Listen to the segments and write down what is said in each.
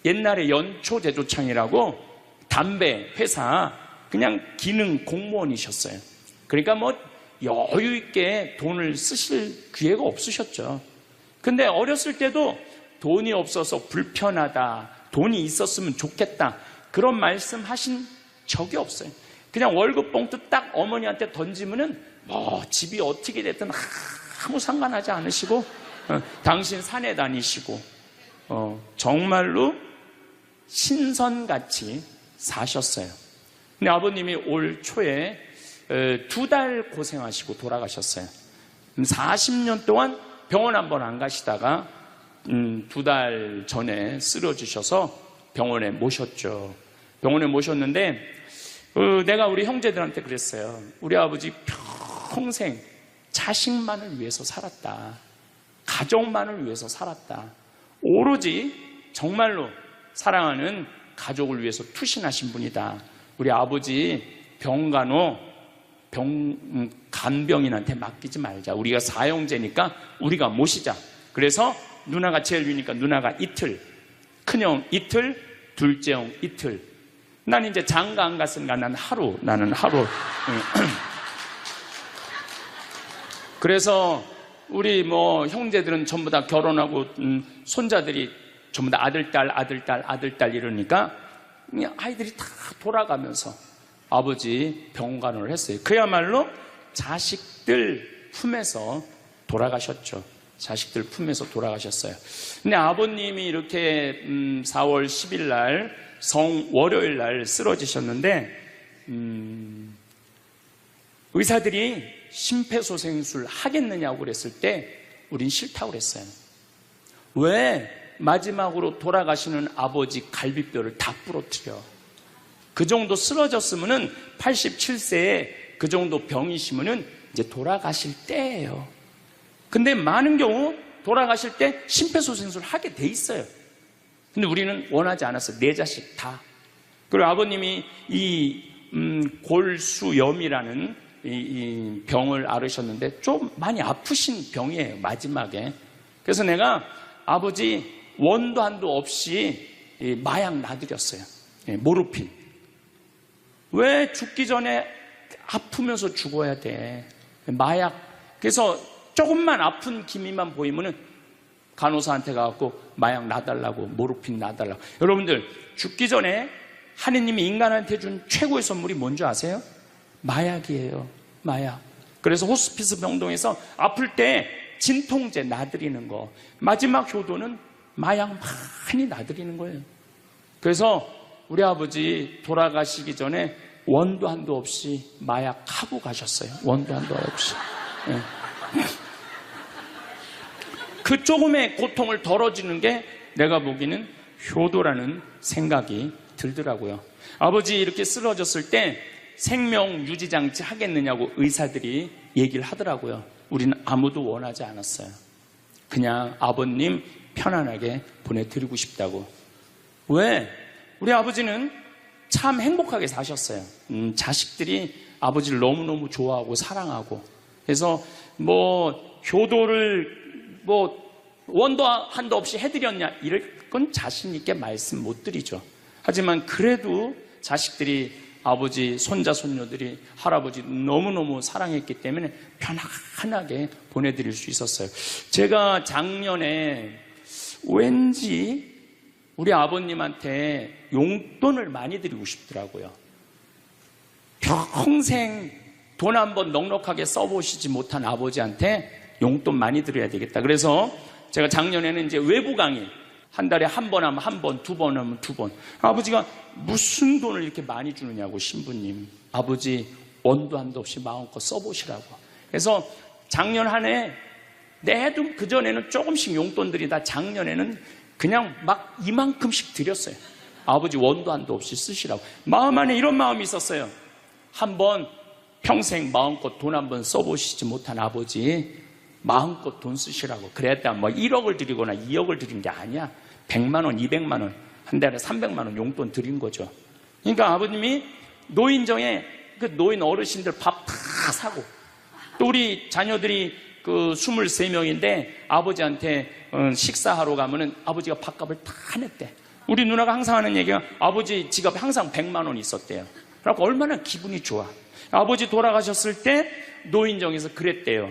옛날에 연초제조창이라고 담배 회사 그냥 기능 공무원이셨어요. 그러니까 뭐 여유 있게 돈을 쓰실 기회가 없으셨죠. 근데 어렸을 때도 돈이 없어서 불편하다, 돈이 있었으면 좋겠다, 그런 말씀 하신 적이 없어요. 그냥 월급 봉투 딱 어머니한테 던지면은 뭐 집이 어떻게 됐든 아무 상관하지 않으시고 당신 산에 다니시고 정말로 신선같이 사셨어요. 근데 아버님이 올 초에 2달 고생하시고 돌아가셨어요. 40년 동안 병원 한 번 안 가시다가 2달 전에 쓰러지셔서 병원에 모셨죠. 병원에 모셨는데 내가 우리 형제들한테 그랬어요. 우리 아버지 평생 자식만을 위해서 살았다. 가족만을 위해서 살았다. 오로지 정말로 사랑하는 가족을 위해서 투신하신 분이다. 우리 아버지 병간호 간병인한테 맡기지 말자. 우리가 사형제니까 우리가 모시자. 그래서 누나가 제일 위니까 누나가 이틀, 큰형 이틀, 둘째 형 이틀. 난 이제 장가 안 갔으니까 나는 하루. 그래서 우리 뭐 형제들은 전부 다 결혼하고 손자들이 전부 다 아들딸 이러니까 아이들이 다 돌아가면서 아버지 병간호를 했어요. 그야말로 자식들 품에서 돌아가셨죠. 자식들 품에서 돌아가셨어요. 근데 아버님이 이렇게 4월 10일 날 월요일 날 쓰러지셨는데 의사들이 심폐소생술 하겠느냐고 그랬을 때 우린 싫다고 그랬어요. 왜 마지막으로 돌아가시는 아버지 갈비뼈를 다 부러뜨려? 그 정도 쓰러졌으면은 87세에 그 정도 병이시면은 이제 돌아가실 때예요. 근데 많은 경우 돌아가실 때 심폐소생술 하게 돼 있어요. 근데 우리는 원하지 않았어요. 4자식 다. 그리고 아버님이 이 골수염이라는 이 병을 앓으셨는데 좀 많이 아프신 병이에요, 마지막에. 그래서 내가 아버지 원도 한도 없이 마약 놔드렸어요. 모르핀. 왜 죽기 전에 아프면서 죽어야 돼? 마약. 그래서 조금만 아픈 기미만 보이면은 간호사한테 가갖고 마약 놔달라고, 모르핀 놔달라고. 여러분들, 죽기 전에 하느님이 인간한테 준 최고의 선물이 뭔지 아세요? 마약이에요. 마약. 그래서 호스피스 병동에서 아플 때 진통제 놔드리는 거, 마지막 효도는 마약 많이 놔드리는 거예요. 그래서 우리 아버지 돌아가시기 전에 원도 한도 없이 마약하고 가셨어요. 원도 한도 없이. 네. 그 조금의 고통을 덜어주는 게 내가 보기에는 효도라는 생각이 들더라고요. 아버지 이렇게 쓰러졌을 때 생명 유지장치 하겠느냐고 의사들이 얘기를 하더라고요. 우리는 아무도 원하지 않았어요. 그냥 아버님 편안하게 보내드리고 싶다고. 왜? 우리 아버지는 참 행복하게 사셨어요. 자식들이 아버지를 너무너무 좋아하고 사랑하고. 그래서 뭐 효도를 뭐 원도 한도 없이 해드렸냐, 이럴 건 자신 있게 말씀 못 드리죠. 하지만 그래도 자식들이, 아버지, 손자, 손녀들이 할아버지 너무너무 사랑했기 때문에 편안하게 보내드릴 수 있었어요. 제가 작년에 왠지 우리 아버님한테 용돈을 많이 드리고 싶더라고요. 평생 돈 한번 넉넉하게 써보시지 못한 아버지한테 용돈 많이 드려야 되겠다. 그래서 제가 작년에는 이제 외부 강의, 한 달에 한 번 하면 한 번, 2번 하면 2번. 아버지가 무슨 돈을 이렇게 많이 주느냐고, 신부님. 아버지 원도 한도 없이 마음껏 써보시라고. 그래서 작년 한 해 내도 그전에는 조금씩 용돈 드리다 작년에는 그냥 막 이만큼씩 드렸어요. 아버지 원도 한도 없이 쓰시라고. 마음 안에 이런 마음이 있었어요. 한번 평생 마음껏 돈 한번 써보시지 못한 아버지 마음껏 돈 쓰시라고. 그랬다 뭐 1억을 드리거나 2억을 드린 게 아니야. 100만 원, 200만 원, 한 달에 300만 원 용돈 드린 거죠. 그러니까 아버님이 노인정에 그 노인 어르신들 밥 다 사고, 또 우리 자녀들이 그 23명인데 아버지한테 식사하러 가면은 아버지가 밥값을 다 냈대. 우리 누나가 항상 하는 얘기가 아버지 지갑에 항상 100만 원 있었대요. 그래갖고 얼마나 기분이 좋아. 아버지 돌아가셨을 때 노인정에서 그랬대요.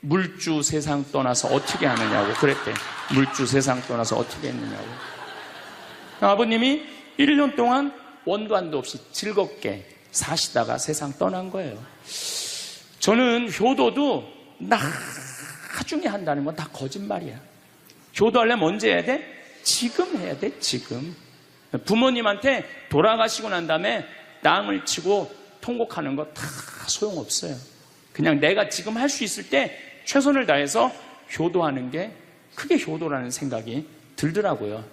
물주 세상 떠나서 어떻게 하느냐고 그랬대. 물주 세상 떠나서 어떻게 했느냐고. 아버님이 1년 동안 원도 한도 없이 즐겁게 사시다가 세상 떠난 거예요. 저는 효도도 나중에 한다는 건 다 거짓말이야. 효도하려면 언제 해야 돼? 지금 해야 돼, 지금. 부모님한테 돌아가시고 난 다음에 땅을 치고 통곡하는 거 다 소용없어요. 그냥 내가 지금 할 수 있을 때 최선을 다해서 효도하는 게 그게 효도라는 생각이 들더라고요.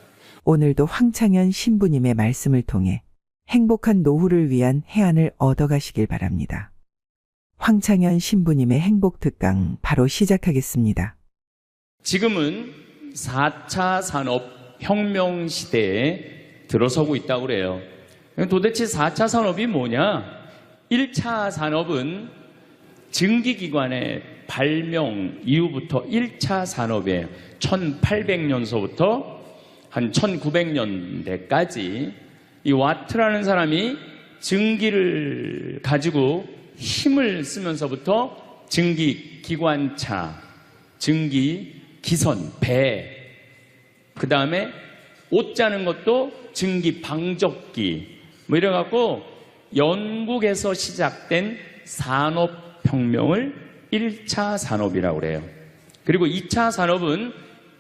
오늘도 황창현 신부님의 말씀을 통해 행복한 노후를 위한 해안을 얻어가시길 바랍니다. 황창현 신부님의 행복 특강 바로 시작하겠습니다. 지금은 4차 산업혁명 시대에 들어서고 있다고 그래요. 도대체 4차 산업이 뭐냐? 1차 산업은 증기기관의 발명 이후부터 1차 산업에 1800년서부터 한 1900년대까지 이 와트라는 사람이 증기를 가지고 힘을 쓰면서부터 증기기관차, 증기기선, 배, 그 다음에 옷 짜는 것도 증기방적기 뭐 이래갖고 영국에서 시작된 산업혁명을 1차 산업이라고 그래요. 그리고 2차 산업은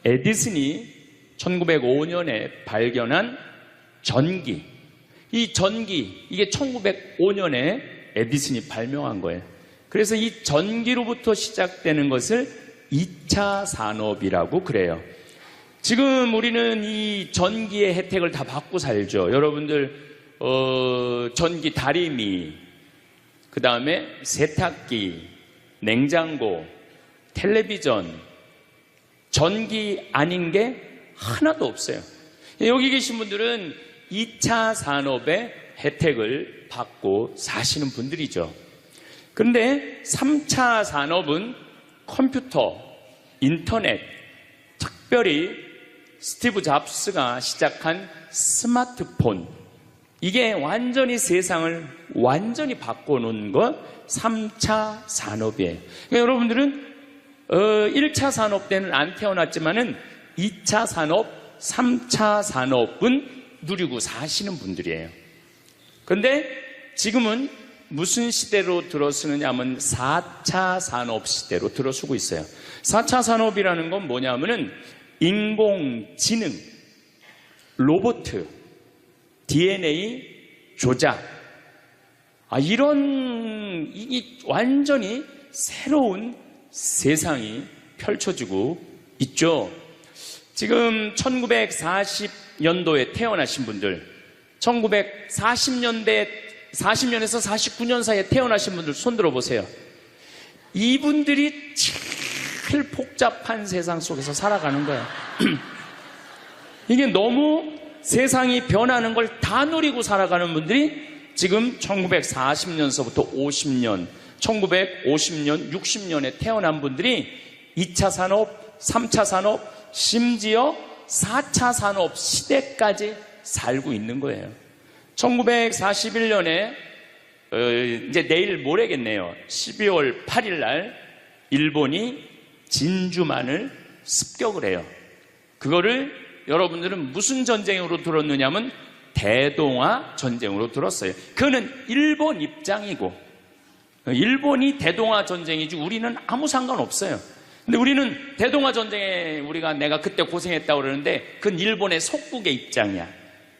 에디슨이 1905년에 발견한 전기. 이 전기, 이게 1905년에 에디슨이 발명한 거예요. 그래서 이 전기로부터 시작되는 것을 2차 산업이라고 그래요. 지금 우리는 이 전기의 혜택을 다 받고 살죠. 여러분들 전기 다리미, 그 다음에 세탁기, 냉장고, 텔레비전, 전기 아닌 게 하나도 없어요. 여기 계신 분들은 2차 산업의 혜택을 받고 사시는 분들이죠. 그런데 3차 산업은 컴퓨터, 인터넷, 특별히 스티브 잡스가 시작한 스마트폰, 이게 완전히 세상을 완전히 바꿔놓은 것 3차 산업이에요. 그러니까 여러분들은 1차 산업 때는 안 태어났지만은 2차 산업, 3차 산업은 누리고 사시는 분들이에요. 그런데 지금은 무슨 시대로 들어서느냐 하면 4차 산업 시대로 들어서고 있어요. 4차 산업이라는 건 뭐냐면은 인공지능, 로봇, DNA 조작, 이런 이 완전히 새로운 세상이 펼쳐지고 있죠. 지금 1940년도에 태어나신 분들, 1940년대 40년에서 49년 사이에 태어나신 분들 손 들어보세요. 이분들이 제일 복잡한 세상 속에서 살아가는 거예요. 이게 너무 세상이 변하는 걸 다 누리고 살아가는 분들이 지금 1940년서부터 50년, 1950년, 60년에 태어난 분들이 2차 산업, 3차 산업, 심지어 4차 산업 시대까지 살고 있는 거예요. 1941년에 이제 내일 모레겠네요. 12월 8일 날 일본이 진주만을 습격을 해요. 그거를 여러분들은 무슨 전쟁으로 들었느냐면 대동아 전쟁으로 들었어요. 그거는 일본 입장이고 일본이 대동아 전쟁이지 우리는 아무 상관없어요. 근데 우리는 대동아 전쟁에 내가 그때 고생했다고 그러는데 그건 일본의 속국의 입장이야.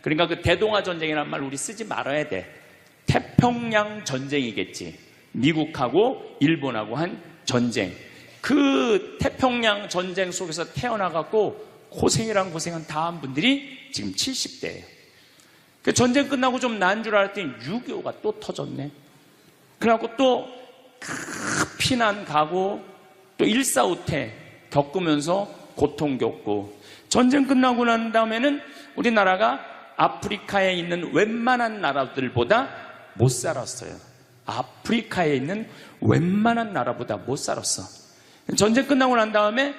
그러니까 그 대동아 전쟁이라는 말 우리 쓰지 말아야 돼. 태평양 전쟁이겠지. 미국하고 일본하고 한 전쟁. 그 태평양 전쟁 속에서 태어나갖고 고생이란 고생한 다음 분들이 지금 70대예요. 그 전쟁 끝나고 좀 난 줄 알았더니 6.25가 또 터졌네. 그래갖고 또 피난 가고 또 일사후퇴 겪으면서 고통 겪고 전쟁 끝나고 난 다음에는 우리나라가 아프리카에 있는 웬만한 나라들보다 못 살았어요. 아프리카에 있는 웬만한 나라보다 못 살았어. 전쟁 끝나고 난 다음에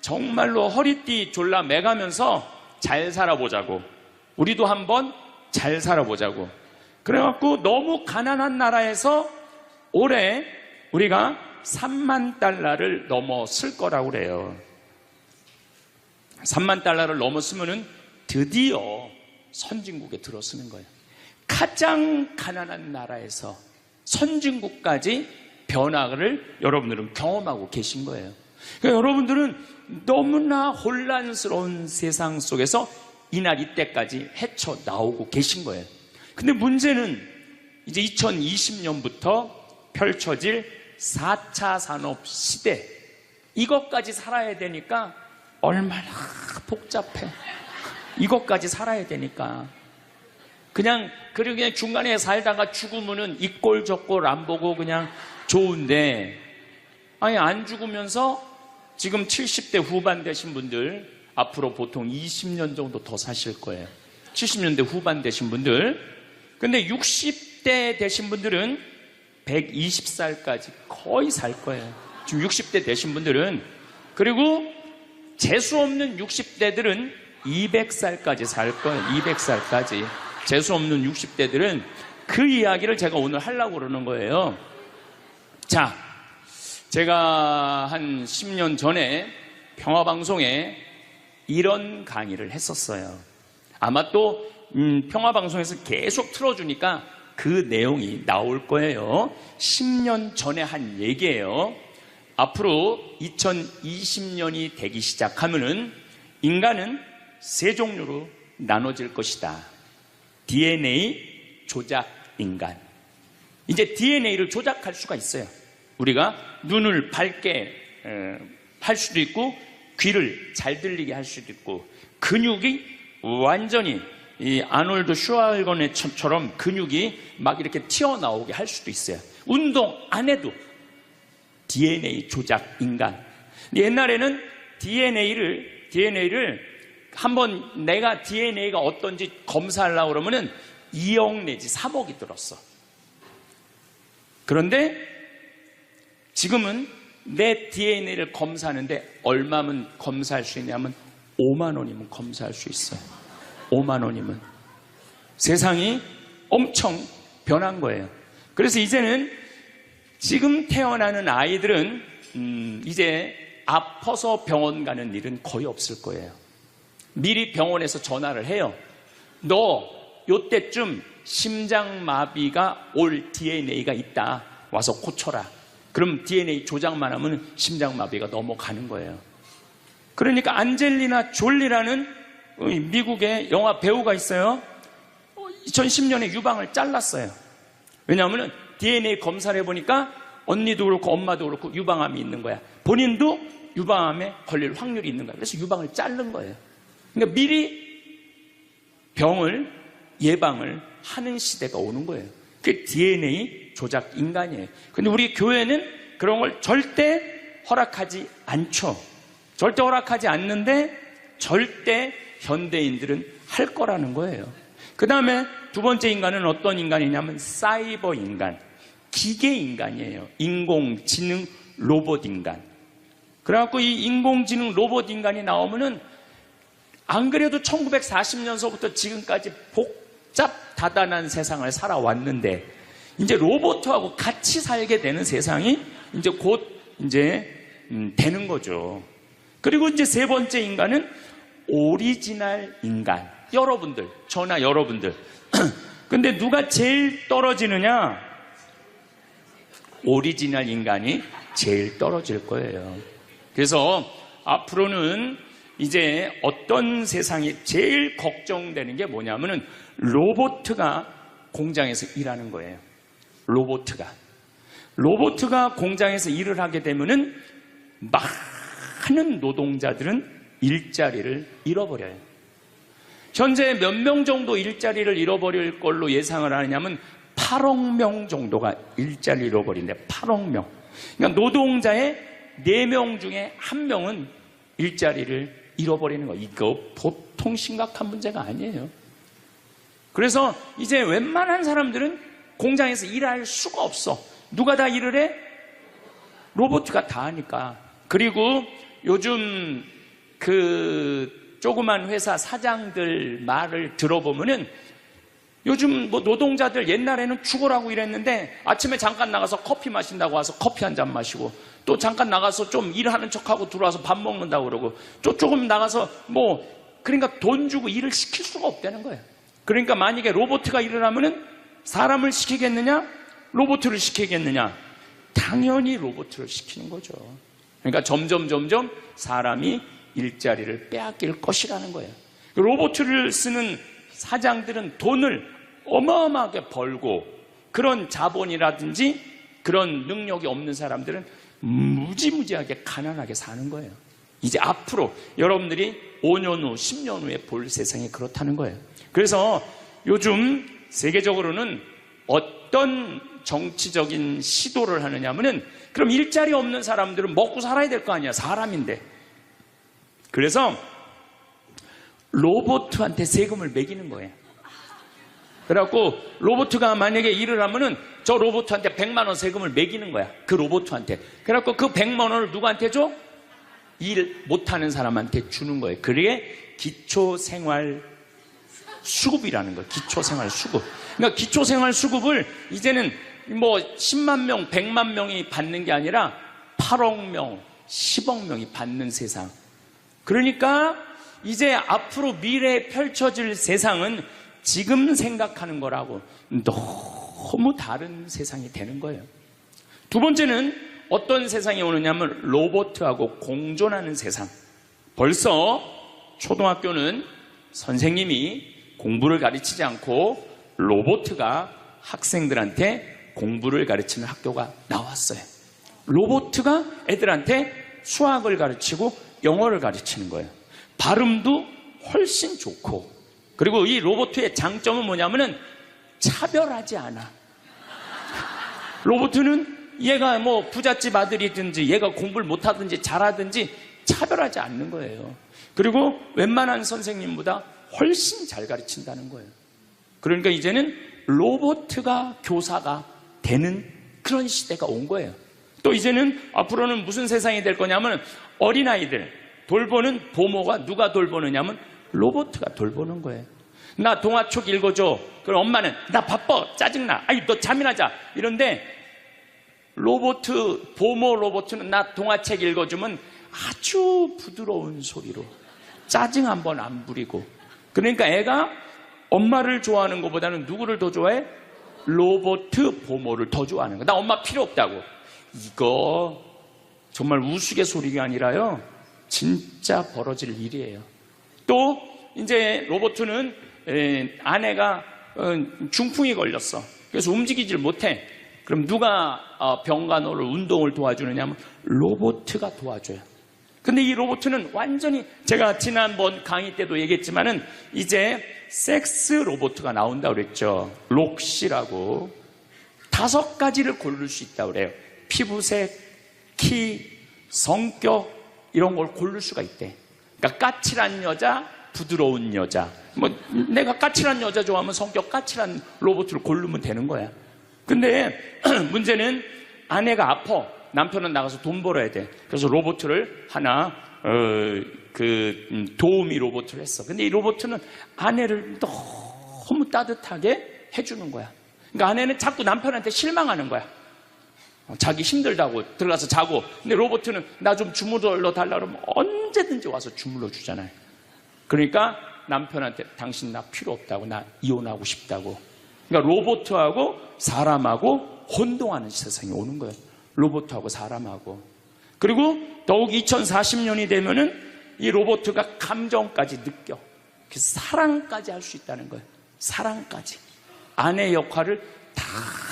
정말로 허리띠 졸라 매가면서 잘 살아보자고 우리도 한번 잘 살아보자고. 그래갖고 너무 가난한 나라에서 올해 우리가 3만 달러를 넘었을 거라고 그래요. 3만 달러를 넘었으면은 드디어 선진국에 들어서는 거예요. 가장 가난한 나라에서 선진국까지 변화를 여러분들은 경험하고 계신 거예요. 그러니까 여러분들은 너무나 혼란스러운 세상 속에서 이날 이때까지 헤쳐나오고 계신 거예요. 근데 문제는 이제 2020년부터 펼쳐질 4차 산업 시대, 이것까지 살아야 되니까 얼마나 복잡해. 이것까지 살아야 되니까 그냥 중간에 살다가 죽으면은 이 꼴 저 꼴 안 보고 그냥 좋은데, 아니 안 죽으면서 지금 70대 후반 되신 분들 앞으로 보통 20년 정도 더 사실 거예요. 70년대 후반 되신 분들. 근데 60대 되신 분들은 120살까지 거의 살 거예요. 지금 60대 되신 분들은. 그리고 재수 없는 60대들은 200살까지 살 거예요. 200살까지. 재수 없는 60대들은. 그 이야기를 제가 오늘 하려고 그러는 거예요. 자, 제가 한 10년 전에 평화방송에 이런 강의를 했었어요. 아마 또 평화방송에서 계속 틀어주니까 그 내용이 나올 거예요. 10년 전에 한 얘기예요. 앞으로 2020년이 되기 시작하면은 인간은 세 종류로 나눠질 것이다. DNA 조작 인간. 이제 DNA를 조작할 수가 있어요. 우리가 눈을 밝게 할 수도 있고, 귀를 잘 들리게 할 수도 있고, 근육이 완전히 이 아놀드 슈왈거네처럼 근육이 막 이렇게 튀어나오게 할 수도 있어요. 운동 안 해도 DNA 조작 인간. 옛날에는 DNA를 한번 내가 DNA가 어떤지 검사하려고 그러면은 2억 내지 3억이 들었어. 그런데 지금은 내 DNA를 검사하는데 얼마면 검사할 수 있냐면 5만 원이면 검사할 수 있어요. 5만 원이면. 세상이 엄청 변한 거예요. 그래서 이제는 지금 태어나는 아이들은 이제 아파서 병원 가는 일은 거의 없을 거예요. 미리 병원에서 전화를 해요. 너 요때쯤 심장마비가 올 DNA가 있다. 와서 고쳐라. 그럼 DNA 조작만 하면 심장마비가 넘어가는 거예요. 그러니까 안젤리나 졸리라는 미국의 영화 배우가 있어요. 2010년에 유방을 잘랐어요. 왜냐하면 DNA 검사를 해보니까 언니도 그렇고 엄마도 그렇고 유방암이 있는 거야. 본인도 유방암에 걸릴 확률이 있는 거야. 그래서 유방을 자른 거예요. 그러니까 미리 병을 예방을 하는 시대가 오는 거예요. 그게 DNA 조작 인간이에요. 근데 우리 교회는 그런 걸 절대 허락하지 않죠. 절대 허락하지 않는데 절대 현대인들은 할 거라는 거예요. 그 다음에 두 번째 인간은 어떤 인간이냐면 사이버 인간, 기계 인간이에요. 인공지능 로봇 인간. 그래갖고 이 인공지능 로봇 인간이 나오면은 안 그래도 1940년서부터 지금까지 복잡다단한 세상을 살아왔는데 이제 로봇하고 같이 살게 되는 세상이 이제 곧 이제 되는 거죠. 그리고 이제 세 번째 인간은 오리지널 인간. 여러분들, 저나 여러분들. 근데 누가 제일 떨어지느냐? 오리지널 인간이 제일 떨어질 거예요. 그래서 앞으로는 이제 어떤 세상이 제일 걱정되는 게 뭐냐면은 로봇가 공장에서 일하는 거예요. 로봇가 공장에서 일을 하게 되면은 많은 노동자들은 일자리를 잃어버려요. 현재 몇 명 정도 일자리를 잃어버릴 걸로 예상을 하느냐면 8억 명 정도가 일자리를 잃어버린대. 8억 명. 그러니까 노동자의 4명 중에 1명은 일자리를 잃어버리는 거예요. 이거 보통 심각한 문제가 아니에요. 그래서 이제 웬만한 사람들은 공장에서 일할 수가 없어. 누가 다 일을 해? 로봇가 다 하니까. 그리고 요즘 조그만 회사 사장들 말을 들어보면은 요즘 뭐 노동자들 옛날에는 죽으라고 일했는데 아침에 잠깐 나가서 커피 마신다고 와서 커피 한 잔 마시고 또 잠깐 나가서 좀 일하는 척하고 들어와서 밥 먹는다고 그러고 또 조금 나가서 그러니까 돈 주고 일을 시킬 수가 없다는 거예요. 그러니까 만약에 로봇가 일을 하면은 사람을 시키겠느냐? 로봇을 시키겠느냐? 당연히 로봇을 시키는 거죠. 그러니까 점점 사람이 일자리를 빼앗길 것이라는 거예요. 로봇을 쓰는 사장들은 돈을 어마어마하게 벌고 그런 자본이라든지 그런 능력이 없는 사람들은 무지무지하게 가난하게 사는 거예요. 이제 앞으로 여러분들이 5년 후, 10년 후에 볼 세상이 그렇다는 거예요. 그래서 요즘 세계적으로는 어떤 정치적인 시도를 하느냐 하면은 그럼 일자리 없는 사람들은 먹고 살아야 될 거 아니야. 사람인데. 그래서 로봇한테 세금을 매기는 거예요. 그래갖고 로봇가 만약에 일을 하면은 저 로봇한테 100만 원 세금을 매기는 거야. 그 로봇한테. 그래갖고 그 100만 원을 누구한테 줘? 일 못하는 사람한테 주는 거예요. 그게 기초생활 수급이라는 거예요. 기초생활 수급. 그러니까 기초생활 수급을 이제는 10만 명, 100만 명이 받는 게 아니라 8억 명, 10억 명이 받는 세상. 그러니까 이제 앞으로 미래에 펼쳐질 세상은 지금 생각하는 거라고 너무 다른 세상이 되는 거예요. 두 번째는 어떤 세상이 오느냐면 로봇하고 공존하는 세상. 벌써 초등학교는 선생님이 공부를 가르치지 않고 로봇가 학생들한테 공부를 가르치는 학교가 나왔어요. 로봇가 애들한테 수학을 가르치고 영어를 가르치는 거예요. 발음도 훨씬 좋고, 그리고 이 로봇의 장점은 뭐냐면은 차별하지 않아. 로봇은 얘가 부잣집 아들이든지 얘가 공부를 못하든지 잘하든지 차별하지 않는 거예요. 그리고 웬만한 선생님보다 훨씬 잘 가르친다는 거예요. 그러니까 이제는 로봇가 교사가 되는 그런 시대가 온 거예요. 또 이제는 앞으로는 무슨 세상이 될 거냐면 어린아이들 돌보는 보모가 누가 돌보느냐면 로봇가 돌보는 거예요. 나 동화책 읽어줘. 그럼 엄마는 나 바빠, 짜증나, 아이 너 잠이나 자, 이런데 보모 로봇은 나 동화책 읽어주면 아주 부드러운 소리로 짜증 한 번 안 부리고. 그러니까 애가 엄마를 좋아하는 것보다는 누구를 더 좋아해? 로봇 보모를 더 좋아하는 거야. 나 엄마 필요 없다고. 이거 정말 우스갯소리가 아니라요, 진짜 벌어질 일이에요. 또 이제 로봇은 아내가 중풍이 걸렸어. 그래서 움직이질 못해. 그럼 누가 병간호를 운동을 도와주느냐 하면 로봇가 도와줘요. 근데 이 로봇은 완전히, 제가 지난번 강의 때도 얘기했지만은 이제 섹스 로봇가 나온다고 그랬죠. 록시라고 5가지를 고를 수 있다고 그래요. 피부색, 키, 성격 이런 걸 고를 수가 있대. 그러니까 까칠한 여자, 부드러운 여자. 내가 까칠한 여자 좋아하면 성격 까칠한 로봇을 고르면 되는 거야. 근데 문제는 아내가 아파. 남편은 나가서 돈 벌어야 돼. 그래서 로봇을 하나 도우미 로봇을 했어. 근데 이 로봇은 아내를 너무 따뜻하게 해주는 거야. 그러니까 아내는 자꾸 남편한테 실망하는 거야. 자기 힘들다고 들어가서 자고. 근데 로봇은 나 좀 주물러 달라 그러면 언제든지 와서 주물러 주잖아요. 그러니까 남편한테 당신 나 필요 없다고, 나 이혼하고 싶다고. 그러니까 로봇하고 사람하고 혼동하는 세상이 오는 거예요. 로봇하고 사람하고. 그리고 더욱 2040년이 되면은 이 로봇가 감정까지 느껴. 그래서 사랑까지 할 수 있다는 거예요. 사랑까지. 아내 역할을 다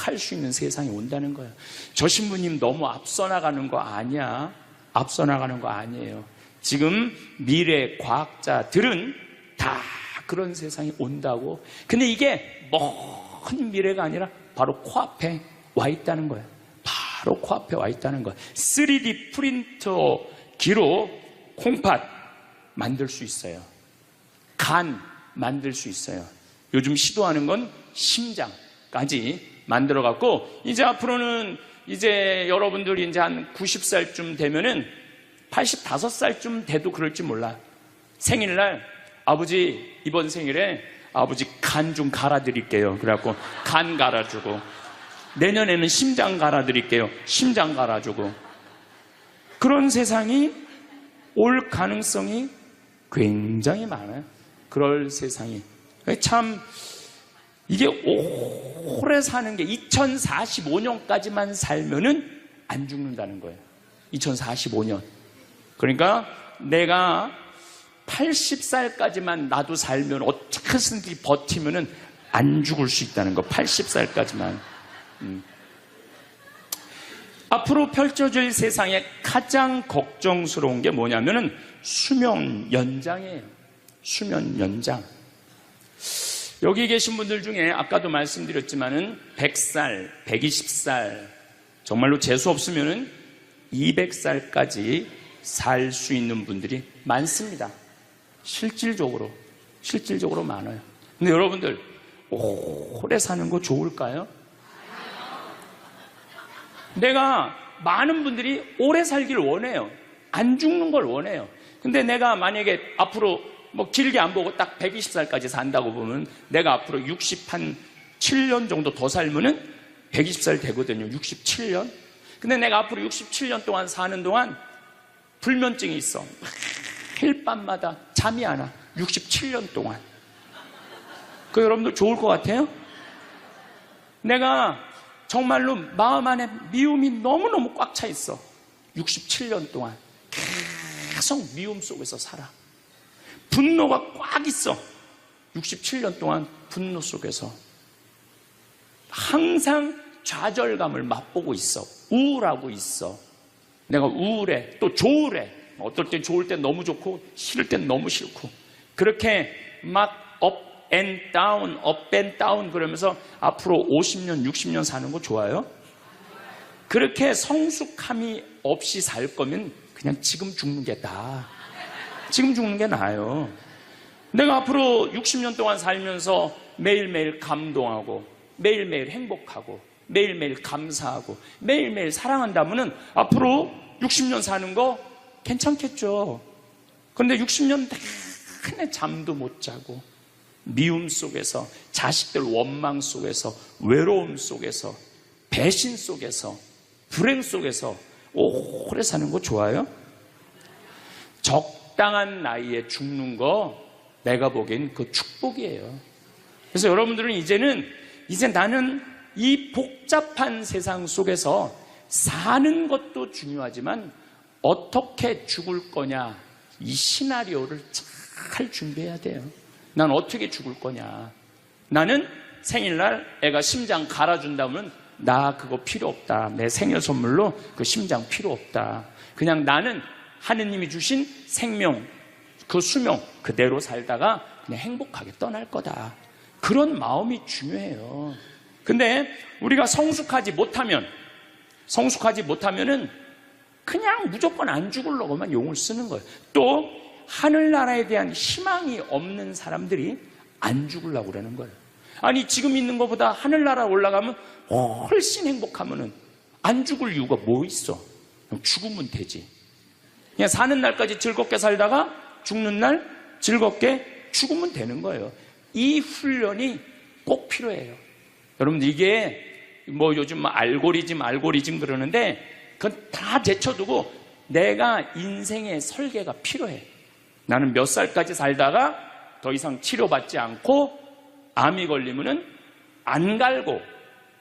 할 수 있는 세상이 온다는 거예요. 저 신부님 너무 앞서 나가는 거 아니야. 앞서 나가는 거 아니에요. 지금 미래 과학자들은 다 그런 세상이 온다고. 근데 이게 먼 미래가 아니라 바로 코앞에 와 있다는 거예요. 바로 코앞에 와 있다는 거예요. 3D 프린터기로 콩팥 만들 수 있어요. 간 만들 수 있어요. 요즘 시도하는 건 심장까지 만들어 갖고, 이제 앞으로는 이제 여러분들이 이제 한 90살쯤 되면은 85살쯤 돼도 그럴지 몰라. 생일날 아버지 이번 생일에 아버지 간 좀 갈아드릴게요. 그래갖고 간 갈아주고, 내년에는 심장 갈아드릴게요. 심장 갈아주고. 그런 세상이 올 가능성이 굉장히 많아요. 그럴 세상이. 참 이게 오래 사는 게 2045년까지만 살면은 안 죽는다는 거예요. 2045년. 그러니까 내가 80살까지만 나도 살면 어떻게든지 버티면은 안 죽을 수 있다는 거. 80살까지만. 앞으로 펼쳐질 세상에 가장 걱정스러운 게 뭐냐면은 수명 연장이에요. 수명 연장. 여기 계신 분들 중에 아까도 말씀드렸지만은 100살, 120살, 정말로 재수 없으면은 200살까지 살 수 있는 분들이 많습니다. 실질적으로 많아요. 근데 여러분들 오래 사는 거 좋을까요? 내가 많은 분들이 오래 살기를 원해요. 안 죽는 걸 원해요. 근데 내가 만약에 앞으로 뭐 길게 안 보고 딱 120살까지 산다고 보면 내가 앞으로 67년 정도 더 살면은 120살 되거든요. 67년. 근데 내가 앞으로 67년 동안 사는 동안 불면증이 있어. 매일 밤마다 잠이 안 와. 67년 동안. 그 여러분들 좋을 것 같아요? 내가 정말로 마음 안에 미움이 너무너무 꽉 차 있어. 67년 동안 계속 미움 속에서 살아. 분노가 꽉 있어. 67년 동안 분노 속에서 항상 좌절감을 맛보고 있어. 우울하고 있어. 내가 우울해. 또 좋으래. 어떨 땐 좋을 땐 너무 좋고 싫을 땐 너무 싫고, 그렇게 막 업 앤 다운, 업 앤 다운 그러면서 앞으로 50년, 60년 사는 거 좋아요? 그렇게 성숙함이 없이 살 거면 그냥 지금 죽는 게 나아. 지금 죽는 게 나아요. 내가 앞으로 60년 동안 살면서 매일매일 감동하고 매일매일 행복하고 매일매일 감사하고 매일매일 사랑한다면은 앞으로 60년 사는 거 괜찮겠죠. 그런데 60년 내내 잠도 못 자고 미움 속에서, 자식들 원망 속에서, 외로움 속에서, 배신 속에서, 불행 속에서 오래 사는 거 좋아요? 적당한 나이에 죽는 거 내가 보기엔 그 축복이에요. 그래서 여러분들은 이제 나는 이 복잡한 세상 속에서 사는 것도 중요하지만 어떻게 죽을 거냐, 이 시나리오를 잘 준비해야 돼요. 난 어떻게 죽을 거냐. 나는 생일날 애가 심장 갈아준다면 나 그거 필요 없다. 내 생일 선물로 그 심장 필요 없다. 그냥 나는 하느님이 주신 생명, 그 수명 그대로 살다가 그냥 행복하게 떠날 거다. 그런 마음이 중요해요. 근데 우리가 성숙하지 못하면은 그냥 무조건 안 죽으려고만 용을 쓰는 거예요. 또 하늘나라에 대한 희망이 없는 사람들이 안 죽으려고 그러는 거예요. 아니 지금 있는 것보다 하늘나라 올라가면 훨씬 행복하면은 안 죽을 이유가 뭐 있어? 그냥 죽으면 되지. 그냥 사는 날까지 즐겁게 살다가 죽는 날 즐겁게 죽으면 되는 거예요. 이 훈련이 꼭 필요해요. 여러분들 이게 뭐 요즘 알고리즘 그러는데 그건 다 제쳐두고 내가 인생의 설계가 필요해. 나는 몇 살까지 살다가 더 이상 치료받지 않고 암이 걸리면은 안 갈고,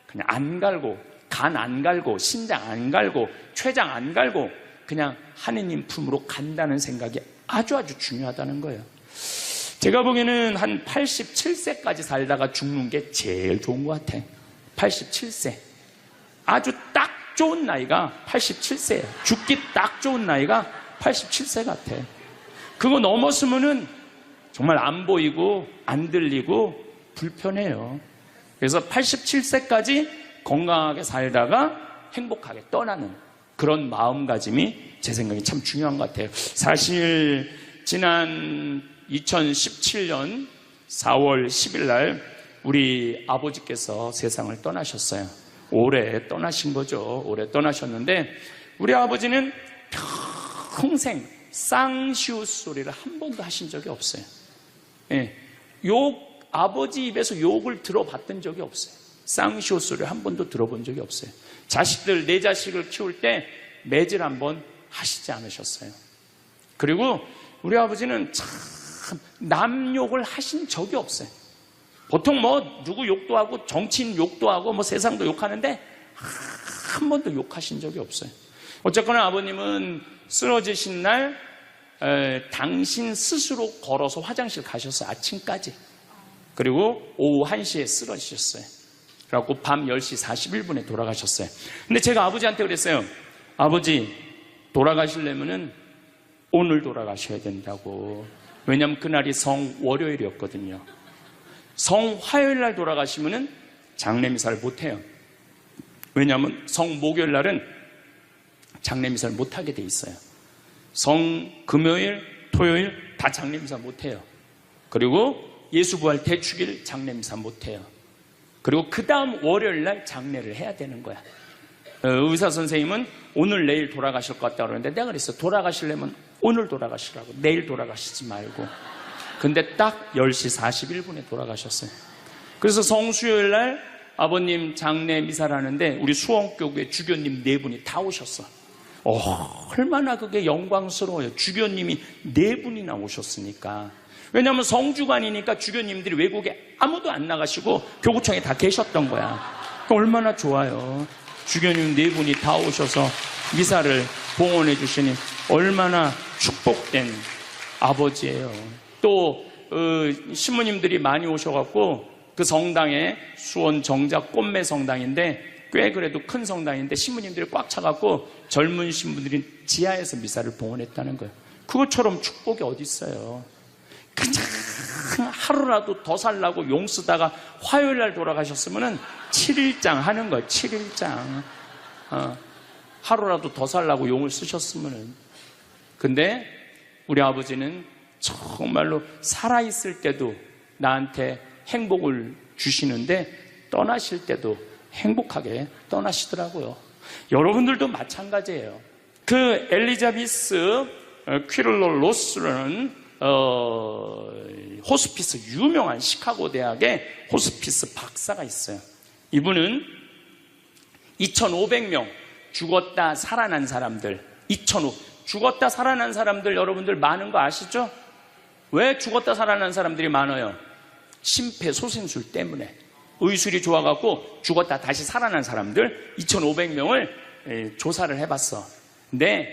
그냥 안 갈고, 간 안 갈고, 신장 안 갈고, 췌장 안 갈고 그냥 하느님 품으로 간다는 생각이 아주 중요하다는 거예요. 제가 보기에는 한 87세까지 살다가 죽는 게 제일 좋은 것 같아. 87세. 아주 딱 좋은 나이가 87세예요. 죽기 딱 좋은 나이가 87세 같아. 그거 넘었으면은 정말 안 보이고 안 들리고 불편해요. 그래서 87세까지 건강하게 살다가 행복하게 떠나는 그런 마음가짐이 제 생각에 참 중요한 것 같아요. 사실 지난 2017년 4월 10일 날 우리 아버지께서 세상을 떠나셨어요. 올해 떠나신 거죠. 올해 떠나셨는데 우리 아버지는 평생 쌍시옷 소리를 한 번도 하신 적이 없어요. 예, 아버지 입에서 욕을 들어봤던 적이 없어요. 쌍시옷 소리를 한 번도 들어본 적이 없어요. 내 자식을 키울 때 매질 한 번 하시지 않으셨어요. 그리고 우리 아버지는 참 남 욕을 하신 적이 없어요. 보통 누구 욕도 하고 정치인 욕도 하고 세상도 욕하는데 한 번도 욕하신 적이 없어요. 어쨌거나 아버님은 쓰러지신 날 당신 스스로 걸어서 화장실 가셨어요. 아침까지. 그리고 오후 1시에 쓰러지셨어요. 그래갖고 밤 10시 41분에 돌아가셨어요. 근데 제가 아버지한테 그랬어요. 아버지, 돌아가시려면은 오늘 돌아가셔야 된다고. 왜냐면 그날이 성월요일이었거든요. 성화요일 돌아가시면은 장례미사를 못해요. 왜냐하면 성목요일 날은 장례미사를 못하게 돼 있어요. 성금요일, 토요일 다 장례미사 못해요. 그리고 예수부활 대축일 장례미사 못해요. 그리고 그 다음 월요일 날 장례를 해야 되는 거야. 의사 선생님은 오늘 내일 돌아가실 것 같다고 그러는데 내가 그랬어. 돌아가시려면 오늘 돌아가시라고. 내일 돌아가시지 말고. 근데 딱 10시 41분에 돌아가셨어요. 그래서 성수요일 날 아버님 장례 미사를 하는데 우리 수원교구에 주교님 4분이 다 오셨어. 얼마나 그게 영광스러워요. 주교님이 4분이나 오셨으니까. 왜냐하면 성주관이니까 주교님들이 외국에 아무도 안 나가시고 교구청에 다 계셨던 거야. 얼마나 좋아요. 주교님 4분이 다 오셔서 미사를 봉헌해 주시니 얼마나 축복된 아버지예요. 또 신부님들이 많이 오셔갖고 그 성당에 수원 정작 꽃매 성당인데 꽤 그래도 큰 성당인데 신부님들이 꽉 차갖고 젊은 신부들이 지하에서 미사를 봉헌했다는 거예요. 그것처럼 축복이 어디 있어요. 그냥 하루라도 더 살라고 용 쓰다가 화요일 날 돌아가셨으면은 7일장 하는 거예요. 7일장. 하루라도 더 살라고 용을 쓰셨으면은. 근데 우리 아버지는 정말로 살아있을 때도 나한테 행복을 주시는데 떠나실 때도 행복하게 떠나시더라고요. 여러분들도 마찬가지예요. 그 엘리자베스 퀴를로 로스라는 호스피스, 유명한 시카고 대학의 호스피스 박사가 있어요. 이분은 2,500명 죽었다 살아난 사람들, 죽었다 살아난 사람들 여러분들 많은 거 아시죠? 왜 죽었다 살아난 사람들이 많아요? 심폐소생술 때문에. 의술이 좋아갖고 죽었다 다시 살아난 사람들 2,500명을 조사를 해봤어. 근데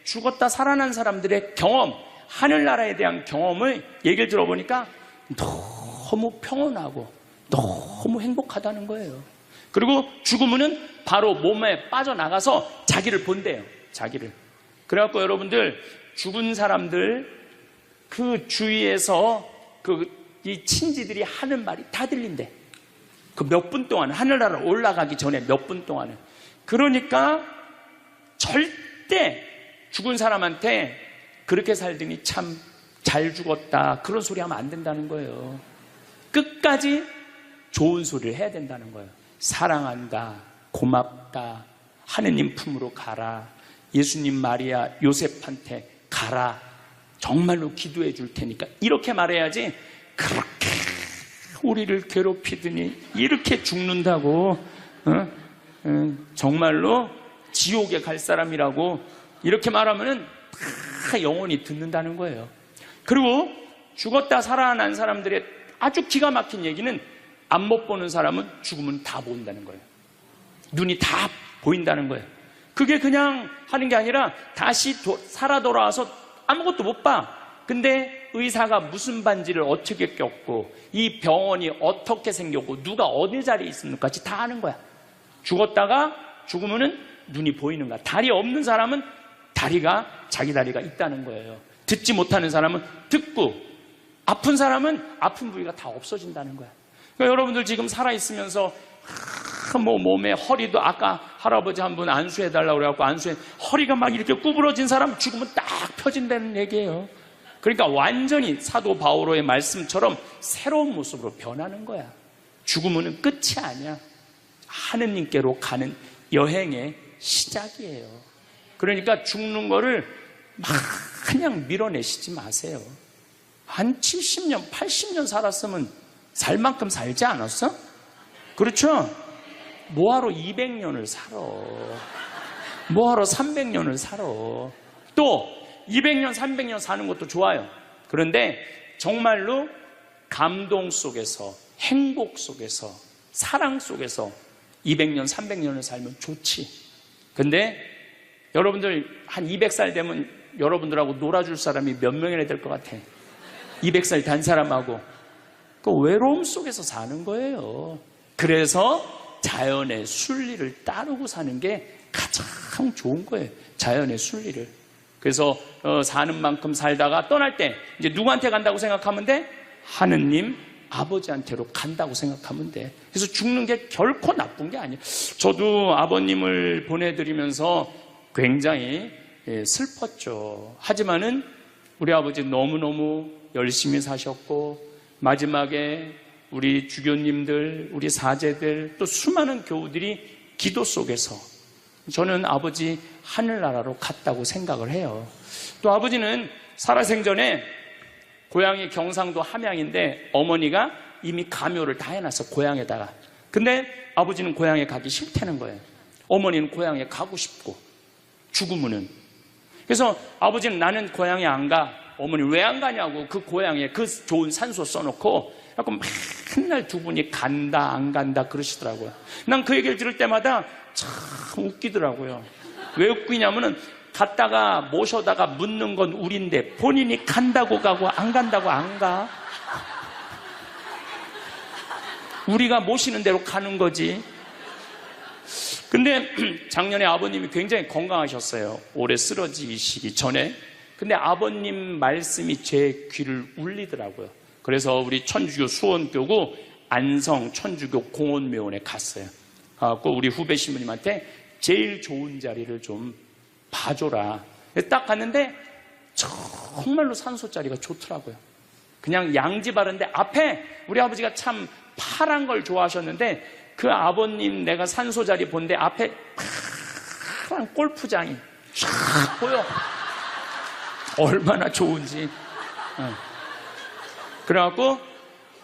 죽었다 살아난 사람들의 경험, 하늘나라에 대한 경험을 얘기를 들어보니까 너무 평온하고 너무 행복하다는 거예요. 그리고 죽으면은 바로 몸에 빠져나가서 자기를 본대요. 자기를. 그래갖고 여러분들 죽은 사람들 그 주위에서 이 친지들이 하는 말이 다 들린대. 그 몇 분 동안, 하늘나라 올라가기 전에 몇 분 동안은. 그러니까 절대 죽은 사람한테 그렇게 살더니 참 잘 죽었다 그런 소리 하면 안 된다는 거예요. 끝까지 좋은 소리를 해야 된다는 거예요. 사랑한다, 고맙다, 하느님 품으로 가라, 예수님 마리아 요셉한테 가라, 정말로 기도해 줄 테니까 이렇게 말해야지. 그렇게 우리를 괴롭히더니 이렇게 죽는다고 정말로 지옥에 갈 사람이라고 이렇게 말하면은 다 영원히 듣는다는 거예요. 그리고 죽었다 살아난 사람들의 아주 기가 막힌 얘기는 안 못 보는 사람은 죽으면 다 보인다는 거예요. 눈이 다 보인다는 거예요. 그게 그냥 하는 게 아니라 다시 살아 돌아와서 아무것도 못 봐. 근데 의사가 무슨 반지를 어떻게 꼈고 이 병원이 어떻게 생겼고 누가 어느 자리에 있습니까지 다 아는 거야. 죽었다가 죽으면은 눈이 보이는 거야. 다리 없는 사람은 자기 다리가 있다는 거예요. 듣지 못하는 사람은 듣고, 아픈 사람은 아픈 부위가 다 없어진다는 거야. 그러니까 여러분들 지금 살아있으면서 몸에 허리도 아까 할아버지 한 분 안수해달라고 그래갖고 허리가 막 이렇게 구부러진 사람 죽으면 딱 펴진다는 얘기예요. 그러니까 완전히 사도 바오로의 말씀처럼 새로운 모습으로 변하는 거야. 죽으면 끝이 아니야. 하느님께로 가는 여행의 시작이에요. 그러니까 죽는 거를 그냥 밀어내시지 마세요. 한 70년, 80년 살았으면 살 만큼 살지 않았어? 그렇죠? 뭐하러 200년을 살아? 뭐하러 300년을 살아? 또 200년, 300년 사는 것도 좋아요. 그런데 정말로 감동 속에서, 행복 속에서, 사랑 속에서 200년, 300년을 살면 좋지. 근데 여러분들 한 200살 되면 여러분들하고 놀아줄 사람이 몇 명이나 될 것 같아? 200살 단 사람하고. 그 외로움 속에서 사는 거예요. 그래서 자연의 순리를 따르고 사는 게 가장 좋은 거예요. 자연의 순리를. 그래서 사는 만큼 살다가 떠날 때 이제 누구한테 간다고 생각하면 돼? 하느님 아버지한테로 간다고 생각하면 돼. 그래서 죽는 게 결코 나쁜 게 아니에요. 저도 아버님을 보내드리면서 굉장히 슬펐죠. 하지만은 우리 아버지 너무너무 열심히 사셨고, 마지막에 우리 주교님들, 우리 사제들, 또 수많은 교우들이 기도 속에서 저는 아버지 하늘나라로 갔다고 생각을 해요. 또 아버지는 살아생전에 고향이 경상도 함양인데 어머니가 이미 가묘를 다 해놨어, 고향에다가. 근데 아버지는 고향에 가기 싫다는 거예요. 어머니는 고향에 가고 싶고, 죽으면은. 그래서 아버지는 나는 고향에 안 가. 어머니 왜 안 가냐고, 그 고향에 그 좋은 산소 써놓고 약간 맨날 두 분이 간다 안 간다 그러시더라고요. 난 그 얘기를 들을 때마다 참 웃기더라고요. 왜 웃기냐면은 갔다가 모셔다가 묻는 건 우린데 본인이 간다고 가고 안 간다고 안 가. 우리가 모시는 대로 가는 거지. 근데 작년에 아버님이 굉장히 건강하셨어요. 올해 쓰러지시기 전에. 근데 아버님 말씀이 제 귀를 울리더라고요. 그래서 우리 천주교 수원교구 안성 천주교 공원묘원에 갔어요. 가고 우리 후배 신부님한테 제일 좋은 자리를 좀 봐줘라. 딱 갔는데 정말로 산소 자리가 좋더라고요. 그냥 양지 바른데 앞에 우리 아버지가 참 파란 걸 좋아하셨는데 그 아버님 내가 산소 자리 본데 앞에 파란 골프장이 쫙 보여. 얼마나 좋은지. 그래갖고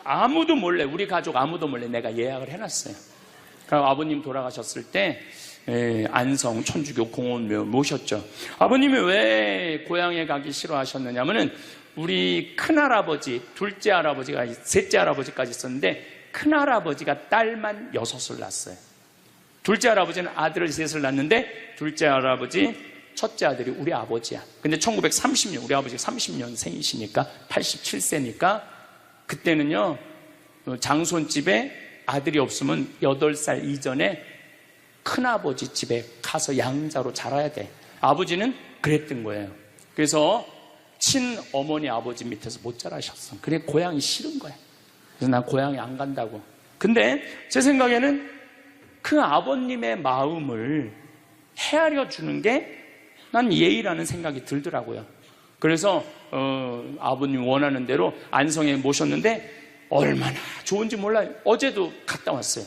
아무도 몰래, 우리 가족 아무도 몰래 내가 예약을 해놨어요. 그리고 아버님 돌아가셨을 때 안성 천주교 공원묘 모셨죠. 아버님이 왜 고향에 가기 싫어하셨느냐면은 우리 큰할아버지, 둘째 할아버지가, 셋째 할아버지까지 있었는데 큰할아버지가 딸만 6을 낳았어요. 둘째 할아버지는 아들을 3을 낳았는데 둘째 할아버지 첫째 아들이 우리 아버지야. 근데 1930년, 우리 아버지가 30년생이시니까 87세니까 그때는요 장손집에 아들이 없으면 8살 이전에 큰아버지 집에 가서 양자로 자라야 돼. 아버지는 그랬던 거예요. 그래서 친어머니 아버지 밑에서 못 자라셨어. 그래 고향이 싫은 거야. 그래서 난 고향에 안 간다고. 근데 제 생각에는 그 아버님의 마음을 헤아려 주는 게 난 예의라는 생각이 들더라고요. 그래서 아버님 원하는 대로 안성에 모셨는데 얼마나 좋은지 몰라요. 어제도 갔다 왔어요.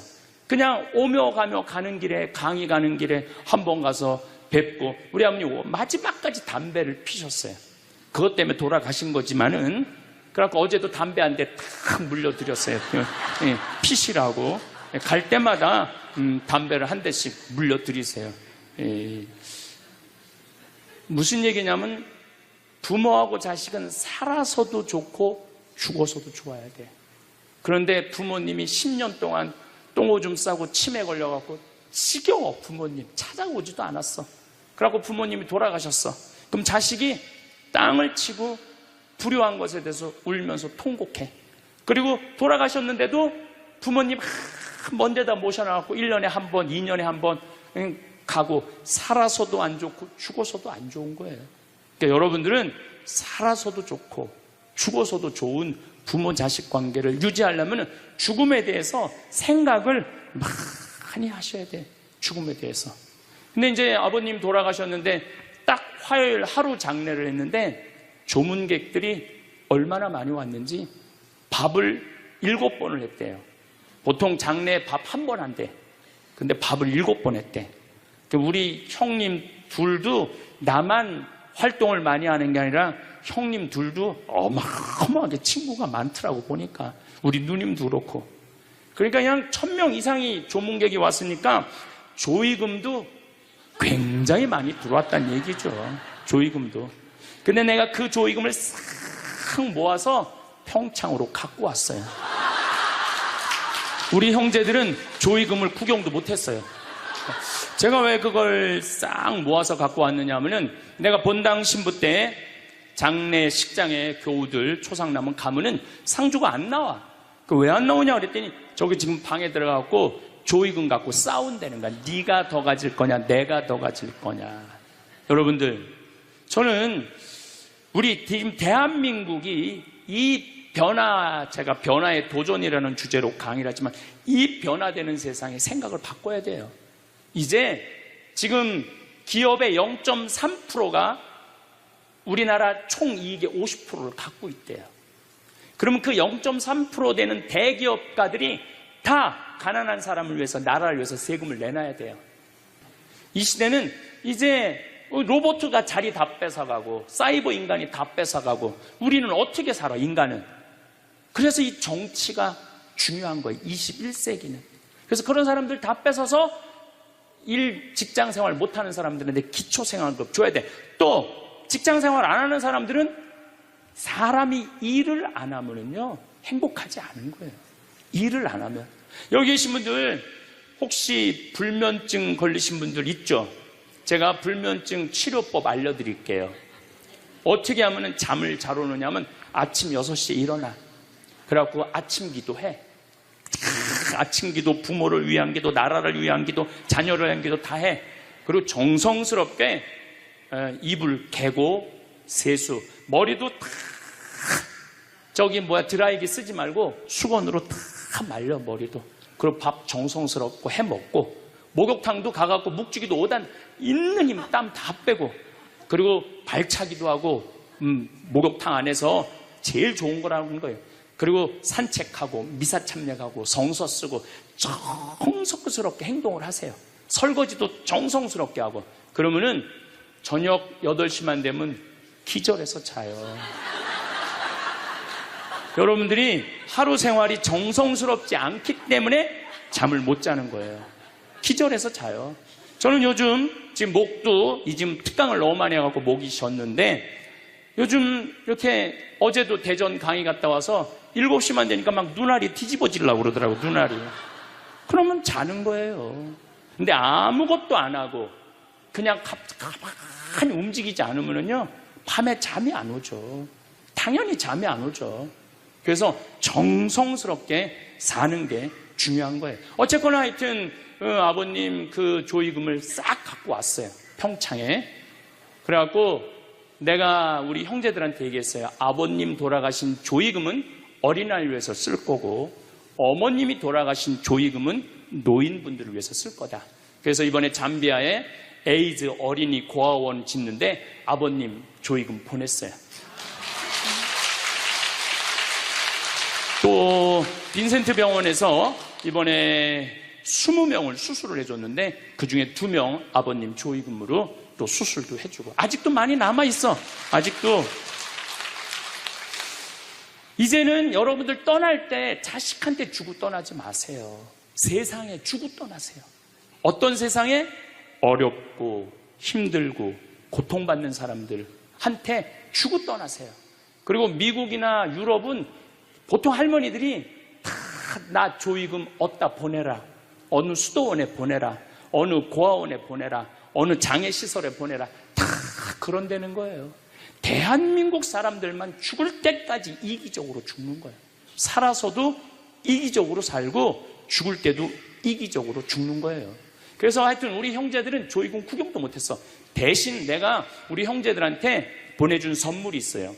그냥 오며 가며 가는 길에, 강의 가는 길에 한번 가서 뵙고, 우리 아버님 마지막까지 담배를 피셨어요. 그것 때문에 돌아가신 거지만은, 그래갖고 어제도 담배 한 대 탁 물려드렸어요. 피시라고. 갈 때마다 담배를 한 대씩 물려드리세요. 무슨 얘기냐면 부모하고 자식은 살아서도 좋고 죽어서도 좋아야 돼. 그런데 부모님이 10년 동안 똥오줌 싸고 치매 걸려갖고 지겨워. 부모님 찾아오지도 않았어. 그래갖고 부모님이 돌아가셨어. 그럼 자식이 땅을 치고 불효한 것에 대해서 울면서 통곡해. 그리고 돌아가셨는데도 부모님 먼 데다 모셔놔갖고 1년에 한 번, 2년에 한 번 가고, 살아서도 안 좋고 죽어서도 안 좋은 거예요. 그러니까 여러분들은 살아서도 좋고 죽어서도 좋은 부모 자식 관계를 유지하려면 죽음에 대해서 생각을 많이 하셔야 돼. 죽음에 대해서. 근데 이제 아버님 돌아가셨는데 딱 화요일 하루 장례를 했는데 조문객들이 얼마나 많이 왔는지 밥을 7번을 했대요. 보통 장례 밥 1번 한대. 근데 밥을 7번 했대. 우리 형님 둘도 나만 활동을 많이 하는 게 아니라 형님 둘도 어마어마하게 친구가 많더라고 보니까. 우리 누님도 그렇고. 그러니까 그냥 1000명 이상이 조문객이 왔으니까 조의금도 굉장히 많이 들어왔다는 얘기죠. 조의금도. 근데 내가 그 조의금을 싹 모아서 평창으로 갖고 왔어요. 우리 형제들은 조의금을 구경도 못했어요. 제가 왜 그걸 싹 모아서 갖고 왔느냐 하면은 내가 본당 신부 때 장례 식장에 교우들 초상남은 가면은 상주가 안 나와. 그 왜 안 나오냐 그랬더니 저기 지금 방에 들어가고 조의금 갖고 싸운다는 거야. 네가 더 가질 거냐 내가 더 가질 거냐. 여러분들, 저는 우리 지금 대한민국이 이 변화, 제가 변화의 도전이라는 주제로 강의를 하지만 이 변화되는 세상에 생각을 바꿔야 돼요. 이제 지금 기업의 0.3%가 우리나라 총이익의 50%를 갖고 있대요. 그러면 그 0.3% 되는 대기업가들이 다 가난한 사람을 위해서, 나라를 위해서 세금을 내놔야 돼요. 이 시대는 이제 로봇가 자리 다 뺏어가고 사이버 인간이 다 뺏어가고 우리는 어떻게 살아, 인간은. 그래서 이 정치가 중요한 거예요, 21세기는. 그래서 그런 사람들 다 뺏어서 직장 생활 못하는 사람들한테 기초생활급 줘야 돼. 또 직장 생활 안 하는 사람들은 사람이 일을 안 하면은요 행복하지 않은 거예요. 일을 안 하면. 여기 계신 분들 혹시 불면증 걸리신 분들 있죠? 제가 불면증 치료법 알려드릴게요. 어떻게 하면 잠을 잘 오느냐면 아침 6시에 일어나. 그래갖고 아침 기도해. 아침 기도, 부모를 위한 기도, 나라를 위한 기도, 자녀를 위한 기도 다 해. 그리고 정성스럽게 이불 개고 세수, 머리도 다 드라이기 쓰지 말고 수건으로 다 말려 머리도. 그리고 밥 정성스럽고 해 먹고 목욕탕도 가갖고 묵직이도 5단 있는 힘 땀 다 빼고 그리고 발차기도 하고 목욕탕 안에서 제일 좋은 거라는 거예요. 그리고 산책하고 미사 참여하고 성서 쓰고 정성스럽게 행동을 하세요. 설거지도 정성스럽게 하고 그러면은 저녁 8시만 되면 기절해서 자요. 여러분들이 하루 생활이 정성스럽지 않기 때문에 잠을 못 자는 거예요. 기절해서 자요. 저는 요즘 지금 목도 지금 특강을 너무 많이 해갖고 목이 쉬었는데 요즘 이렇게 어제도 대전 강의 갔다 와서 7시만 되니까 막 눈알이 뒤집어지려고 그러더라고, 눈알이. 그러면 자는 거예요. 근데 아무것도 안 하고 그냥 가만히 움직이지 않으면요 밤에 잠이 안 오죠. 당연히 잠이 안 오죠. 그래서 정성스럽게 사는 게 중요한 거예요. 어쨌거나 하여튼 아버님 그 조의금을 싹 갖고 왔어요, 평창에. 그래갖고 내가 우리 형제들한테 얘기했어요. 아버님 돌아가신 조의금은 어린아이를 위해서 쓸 거고 어머님이 돌아가신 조의금은 노인분들을 위해서 쓸 거다. 그래서 이번에 잠비아에 에이즈 어린이 고아원 짓는데 아버님 조의금 보냈어요. 또 빈센트 병원에서 이번에 20명을 수술을 해줬는데 그중에 2명 아버님 조의금으로 또 수술도 해주고 아직도 많이 남아있어. 아직도. 이제는 여러분들 떠날 때 자식한테 주고 떠나지 마세요. 세상에 주고 떠나세요. 어떤 세상에? 어렵고 힘들고 고통받는 사람들한테 주고 떠나세요. 그리고 미국이나 유럽은 보통 할머니들이 다 나 조의금 어디다 보내라. 어느 수도원에 보내라. 어느 고아원에 보내라. 어느 장애시설에 보내라. 다 그런다는 거예요. 대한민국 사람들만 죽을 때까지 이기적으로 죽는 거예요. 살아서도 이기적으로 살고 죽을 때도 이기적으로 죽는 거예요. 그래서 하여튼 우리 형제들은 조의금 구경도 못했어. 대신 내가 우리 형제들한테 보내준 선물이 있어요.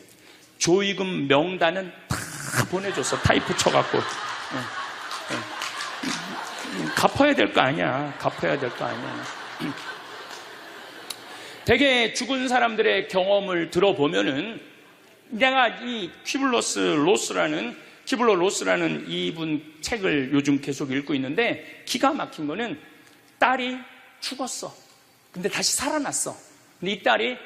조의금 명단은 다 보내줬어. 타이프 쳐갖고. 갚아야 될 거 아니야. 갚아야 될 거 아니야. 되게 죽은 사람들의 경험을 들어보면은 내가 이 키블러 로스라는 이분 책을 요즘 계속 읽고 있는데 기가 막힌 거는 딸이 죽었어. 근데 다시 살아났어. 근데 이 딸이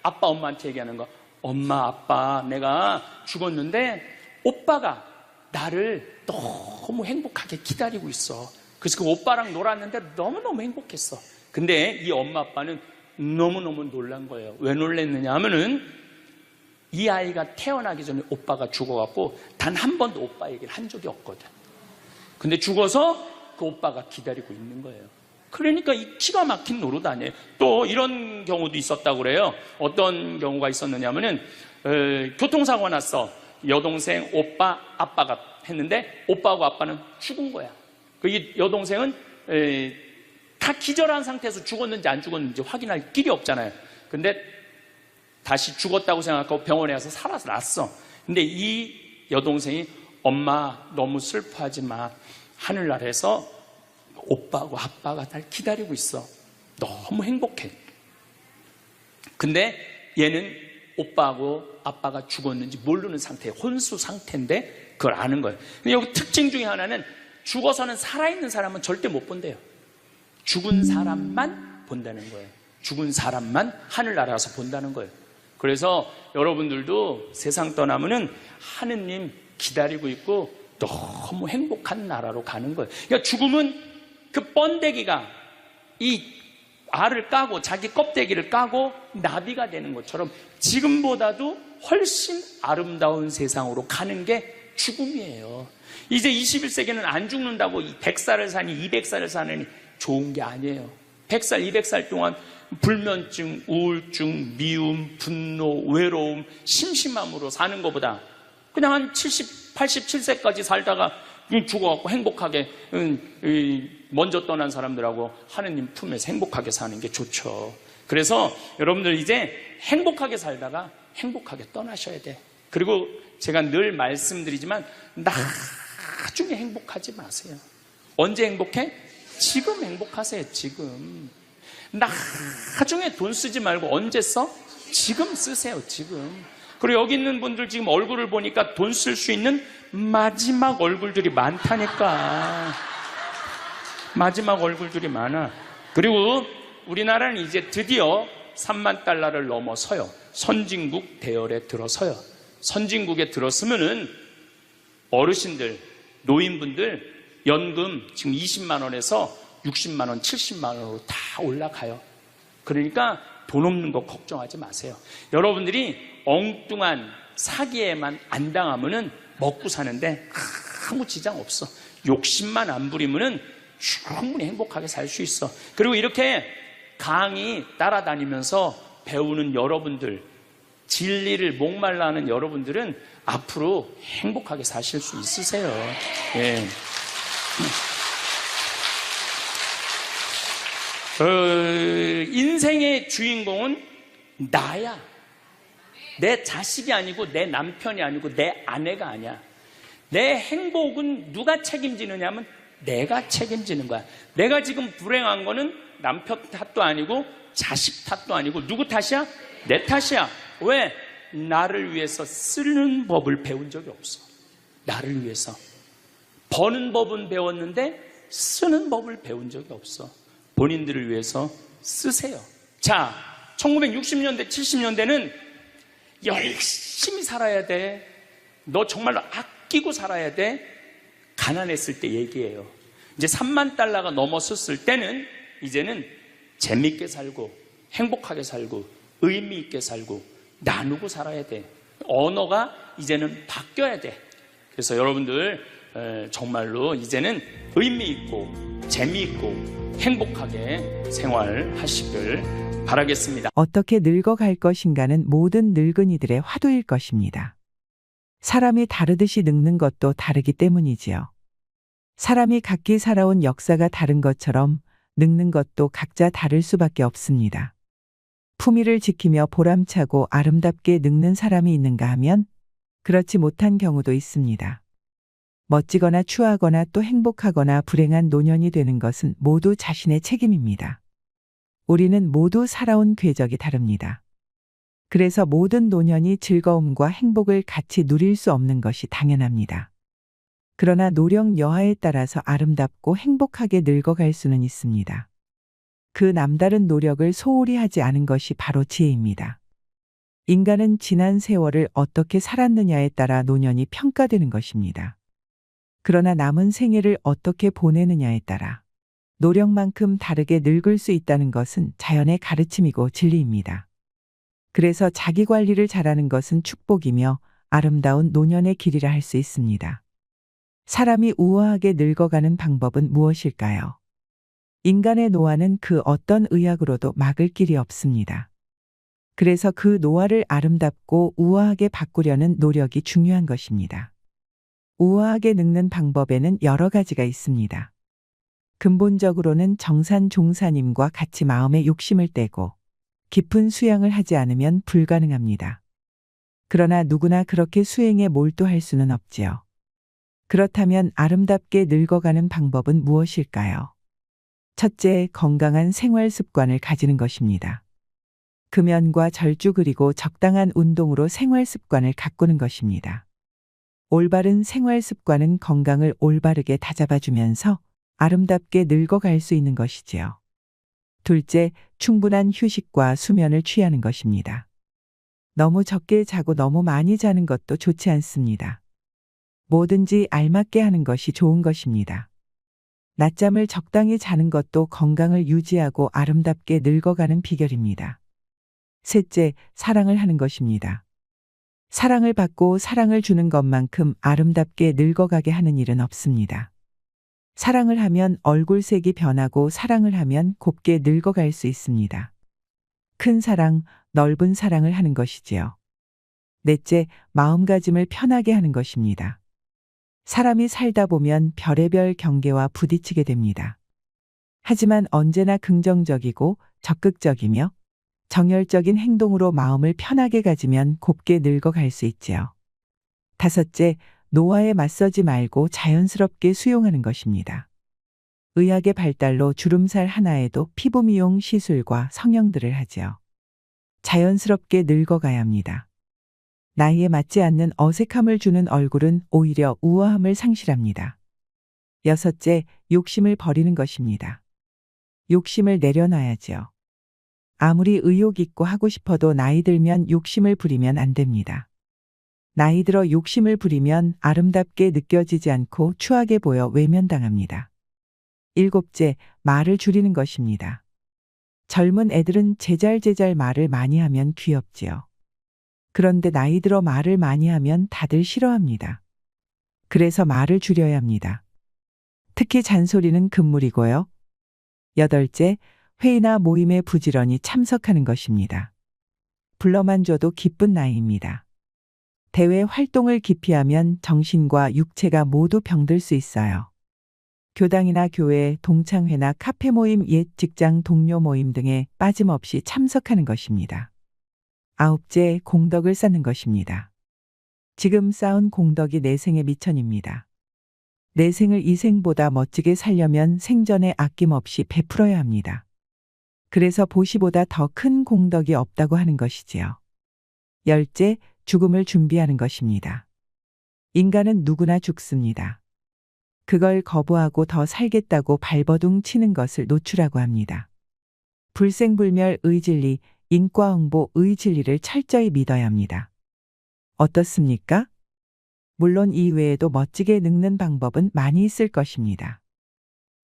아빠 엄마한테 얘기하는 거. 엄마 아빠 내가 죽었는데 오빠가 나를 너무 행복하게 기다리고 있어. 그래서 그 오빠랑 놀았는데 너무너무 행복했어. 근데 이 엄마 아빠는 너무너무 놀란 거예요. 왜 놀랐느냐 하면은 이 아이가 태어나기 전에 오빠가 죽어갖고 단 한 번도 오빠 얘기를 한 적이 없거든. 근데 죽어서 그 오빠가 기다리고 있는 거예요. 그러니까 이 기가 막힌 노릇 아니에요. 또 이런 경우도 있었다고 그래요. 어떤 경우가 있었느냐면은 교통사고 났어. 여동생, 오빠, 아빠가 했는데 오빠하고 아빠는 죽은 거야. 이 여동생은 다 기절한 상태에서 죽었는지 안 죽었는지 확인할 길이 없잖아요. 근데 다시 죽었다고 생각하고 병원에 가서 살아났어. 근데 이 여동생이 엄마 너무 슬퍼하지 마. 하늘나라에서 오빠하고 아빠가 날 기다리고 있어. 너무 행복해. 근데 얘는 오빠하고 아빠가 죽었는지 모르는 상태, 혼수 상태인데 그걸 아는 거예요. 근데 여기 특징 중에 하나는 죽어서는 살아있는 사람은 절대 못 본대요. 죽은 사람만 본다는 거예요. 죽은 사람만 하늘나라에서 본다는 거예요. 그래서 여러분들도 세상 떠나면은 하느님 기다리고 있고 너무 행복한 나라로 가는 거예요. 그러니까 죽음은 그 번데기가 이 알을 까고 자기 껍데기를 까고 나비가 되는 것처럼 지금보다도 훨씬 아름다운 세상으로 가는 게 죽음이에요. 이제 21세기는 안 죽는다고 100살을 사니 200살을 사느니 좋은 게 아니에요. 100살, 200살 동안 불면증, 우울증, 미움, 분노, 외로움, 심심함으로 사는 것보다 그냥 한 70, 87세까지 살다가 죽어갖고 행복하게 먼저 떠난 사람들하고 하느님 품에서 행복하게 사는 게 좋죠. 그래서 여러분들 이제 행복하게 살다가 행복하게 떠나셔야 돼. 그리고 제가 늘 말씀드리지만 나중에 행복하지 마세요. 언제 행복해? 지금 행복하세요. 지금. 나중에 돈 쓰지 말고 언제 써? 지금 쓰세요. 지금. 그리고 여기 있는 분들 지금 얼굴을 보니까 돈 쓸 수 있는 마지막 얼굴들이 많다니까. 마지막 얼굴들이 많아. 그리고 우리나라는 이제 드디어 3만 달러를 넘어서요. 선진국 대열에 들어서요. 선진국에 들었으면은 어르신들, 노인분들 연금 지금 20만 원에서 60만 원, 70만 원으로 다 올라가요. 그러니까 돈 없는 거 걱정하지 마세요. 여러분들이 엉뚱한 사기에만 안 당하면은 먹고 사는데 아무 지장 없어. 욕심만 안 부리면은 충분히 행복하게 살 수 있어. 그리고 이렇게 강의 따라다니면서 배우는 여러분들, 진리를 목말라 하는 여러분들은 앞으로 행복하게 사실 수 있으세요. 예. 인생의 주인공은 나야. 내 자식이 아니고 내 남편이 아니고 내 아내가 아니야. 내 행복은 누가 책임지느냐 하면 내가 책임지는 거야. 내가 지금 불행한 거는 남편 탓도 아니고 자식 탓도 아니고 누구 탓이야? 내 탓이야. 왜? 나를 위해서 쓰는 법을 배운 적이 없어. 나를 위해서. 버는 법은 배웠는데 쓰는 법을 배운 적이 없어. 본인들을 위해서 쓰세요. 자, 1960년대, 70년대는 열심히 살아야 돼. 너 정말로 아끼고 살아야 돼. 가난했을 때 얘기예요. 이제 3만 달러가 넘었을 때는 이제는 재밌게 살고 행복하게 살고 의미 있게 살고 나누고 살아야 돼. 언어가 이제는 바뀌어야 돼. 그래서 여러분들 정말로 이제는 의미 있고 재미있고 행복하게 생활하시길 바라겠습니다. 어떻게 늙어갈 것인가는 모든 늙은이들의 화두일 것입니다. 사람이 다르듯이 늙는 것도 다르기 때문이지요. 사람이 각기 살아온 역사가 다른 것처럼 늙는 것도 각자 다를 수밖에 없습니다. 품위를 지키며 보람차고 아름답게 늙는 사람이 있는가 하면 그렇지 못한 경우도 있습니다. 멋지거나 추하거나 또 행복하거나 불행한 노년이 되는 것은 모두 자신의 책임입니다. 우리는 모두 살아온 궤적이 다릅니다. 그래서 모든 노년이 즐거움과 행복을 같이 누릴 수 없는 것이 당연합니다. 그러나 노력 여하에 따라서 아름답고 행복하게 늙어갈 수는 있습니다. 그 남다른 노력을 소홀히 하지 않은 것이 바로 지혜입니다. 인간은 지난 세월을 어떻게 살았느냐에 따라 노년이 평가되는 것입니다. 그러나 남은 생애를 어떻게 보내느냐에 따라 노력만큼 다르게 늙을 수 있다는 것은 자연의 가르침이고 진리입니다. 그래서 자기 관리를 잘하는 것은 축복이며 아름다운 노년의 길이라 할 수 있습니다. 사람이 우아하게 늙어가는 방법은 무엇일까요? 인간의 노화는 그 어떤 의학으로도 막을 길이 없습니다. 그래서 그 노화를 아름답고 우아하게 바꾸려는 노력이 중요한 것입니다. 우아하게 늙는 방법에는 여러 가지가 있습니다. 근본적으로는 정산 종사님과 같이 마음의 욕심을 떼고 깊은 수양을 하지 않으면 불가능합니다. 그러나 누구나 그렇게 수행에 몰두할 수는 없지요. 그렇다면 아름답게 늙어가는 방법은 무엇일까요? 첫째, 건강한 생활 습관을 가지는 것입니다. 금연과 절주 그리고 적당한 운동으로 생활 습관을 가꾸는 것입니다. 올바른 생활 습관은 건강을 올바르게 다잡아주면서 아름답게 늙어갈 수 있는 것이지요. 둘째, 충분한 휴식과 수면을 취하는 것입니다. 너무 적게 자고 너무 많이 자는 것도 좋지 않습니다. 뭐든지 알맞게 하는 것이 좋은 것입니다. 낮잠을 적당히 자는 것도 건강을 유지하고 아름답게 늙어가는 비결입니다. 셋째, 사랑을 하는 것입니다. 사랑을 받고 사랑을 주는 것만큼 아름답게 늙어가게 하는 일은 없습니다. 사랑을 하면 얼굴색이 변하고 사랑을 하면 곱게 늙어갈 수 있습니다. 큰 사랑, 넓은 사랑을 하는 것이지요. 넷째, 마음가짐을 편하게 하는 것입니다. 사람이 살다 보면 별의별 경계와 부딪히게 됩니다. 하지만 언제나 긍정적이고 적극적이며 정열적인 행동으로 마음을 편하게 가지면 곱게 늙어갈 수 있지요. 다섯째, 노화에 맞서지 말고 자연스럽게 수용하는 것입니다. 의학의 발달로 주름살 하나에도 피부 미용 시술과 성형들을 하지요. 자연스럽게 늙어가야 합니다. 나이에 맞지 않는 어색함을 주는 얼굴은 오히려 우아함을 상실합니다. 여섯째, 욕심을 버리는 것입니다. 욕심을 내려놔야지요. 아무리 의욕 있고 하고 싶어도 나이 들면 욕심을 부리면 안 됩니다. 나이 들어 욕심을 부리면 아름답게 느껴지지 않고 추하게 보여 외면당합니다. 일곱째, 말을 줄이는 것입니다. 젊은 애들은 제잘제잘 말을 많이 하면 귀엽지요. 그런데 나이 들어 말을 많이 하면 다들 싫어합니다. 그래서 말을 줄여야 합니다. 특히 잔소리는 금물이고요. 여덟째, 회의나 모임에 부지런히 참석하는 것입니다. 불러만 줘도 기쁜 나이입니다. 대외 활동을 기피하면 정신과 육체가 모두 병들 수 있어요. 교당이나 교회, 동창회나 카페 모임, 옛 직장 동료 모임 등에 빠짐없이 참석하는 것입니다. 아홉째, 공덕을 쌓는 것입니다. 지금 쌓은 공덕이 내 생의 미천입니다. 내 생을 이 생보다 멋지게 살려면 생전에 아낌없이 베풀어야 합니다. 그래서 보시보다 더 큰 공덕이 없다고 하는 것이지요. 열째, 죽음을 준비하는 것입니다. 인간은 누구나 죽습니다. 그걸 거부하고 더 살겠다고 발버둥 치는 것을 노출하고 합니다. 불생불멸 의진리, 인과응보 의진리를 철저히 믿어야 합니다. 어떻습니까? 물론 이 외에도 멋지게 늙는 방법은 많이 있을 것입니다.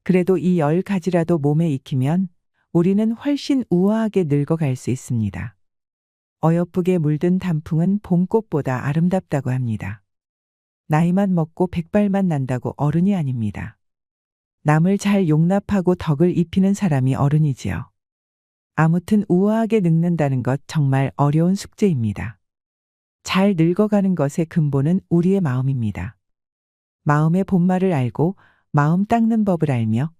그래도 이 10가지라도 몸에 익히면 우리는 훨씬 우아하게 늙어갈 수 있습니다. 어여쁘게 물든 단풍은 봄꽃보다 아름답다고 합니다. 나이만 먹고 백발만 난다고 어른이 아닙니다. 남을 잘 용납하고 덕을 입히는 사람이 어른이지요. 아무튼 우아하게 늙는다는 것 정말 어려운 숙제입니다. 잘 늙어가는 것의 근본은 우리의 마음입니다. 마음의 본말을 알고 마음 닦는 법을 알며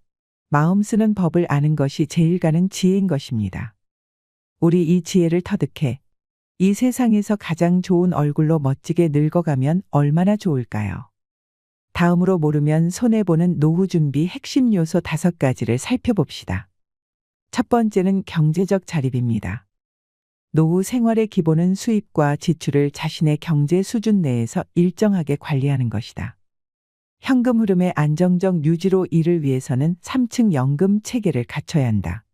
마음 쓰는 법을 아는 것이 제일 가는 지혜인 것입니다. 우리 이 지혜를 터득해 이 세상에서 가장 좋은 얼굴로 멋지게 늙어가면 얼마나 좋을까요? 다음으로 모르면 손해보는 노후 준비 핵심 요소 5가지를 살펴봅시다. 첫 번째는 경제적 자립입니다. 노후 생활의 기본은 수입과 지출을 자신의 경제 수준 내에서 일정하게 관리하는 것이다. 현금 흐름의 안정적 유지로 이를 위해서는 3층 연금 체계를 갖춰야 한다.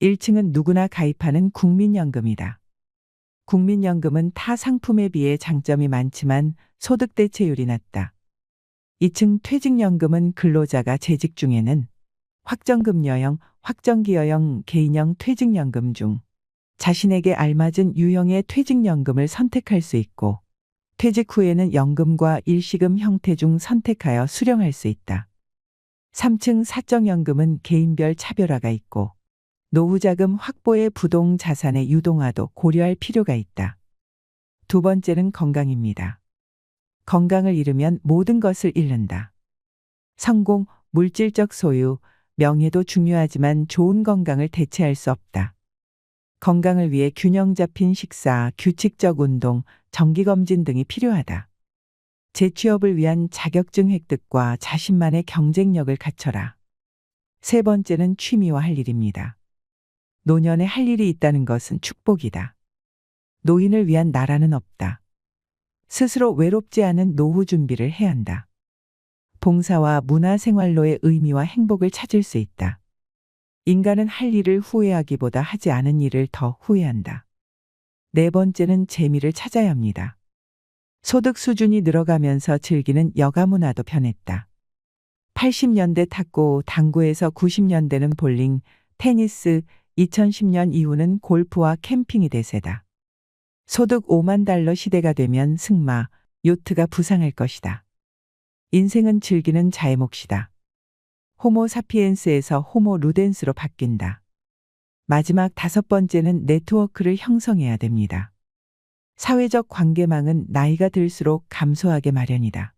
1층은 누구나 가입하는 국민연금이다. 국민연금은 타 상품에 비해 장점이 많지만 소득 대체율이 낮다. 2층 퇴직연금은 근로자가 재직 중에는 확정급여형, 확정기여형, 개인형 퇴직연금 중 자신에게 알맞은 유형의 퇴직연금을 선택할 수 있고 퇴직 후에는 연금과 일시금 형태 중 선택하여 수령할 수 있다. 3층 사적연금은 개인별 차별화가 있고 노후자금 확보의 부동 자산의 유동화도 고려할 필요가 있다. 두 번째는 건강입니다. 건강을 잃으면 모든 것을 잃는다. 성공, 물질적 소유, 명예도 중요하지만 좋은 건강을 대체할 수 없다. 건강을 위해 균형 잡힌 식사, 규칙적 운동, 정기검진 등이 필요하다. 재취업을 위한 자격증 획득과 자신만의 경쟁력을 갖춰라. 세 번째는 취미와 할 일입니다. 노년에 할 일이 있다는 것은 축복이다. 노인을 위한 나라는 없다. 스스로 외롭지 않은 노후 준비를 해야 한다. 봉사와 문화생활로의 의미와 행복을 찾을 수 있다. 인간은 할 일을 후회하기보다 하지 않은 일을 더 후회한다. 네 번째는 재미를 찾아야 합니다. 소득 수준이 늘어가면서 즐기는 여가 문화도 변했다. 80년대 탁구, 당구에서 90년대는 볼링, 테니스, 2010년 이후는 골프와 캠핑이 대세다. 소득 5만 달러 시대가 되면 승마, 요트가 부상할 것이다. 인생은 즐기는 자의 몫이다. 호모 사피엔스에서 호모 루덴스로 바뀐다. 마지막 다섯 번째는 네트워크를 형성해야 됩니다. 사회적 관계망은 나이가 들수록 감소하게 마련이다.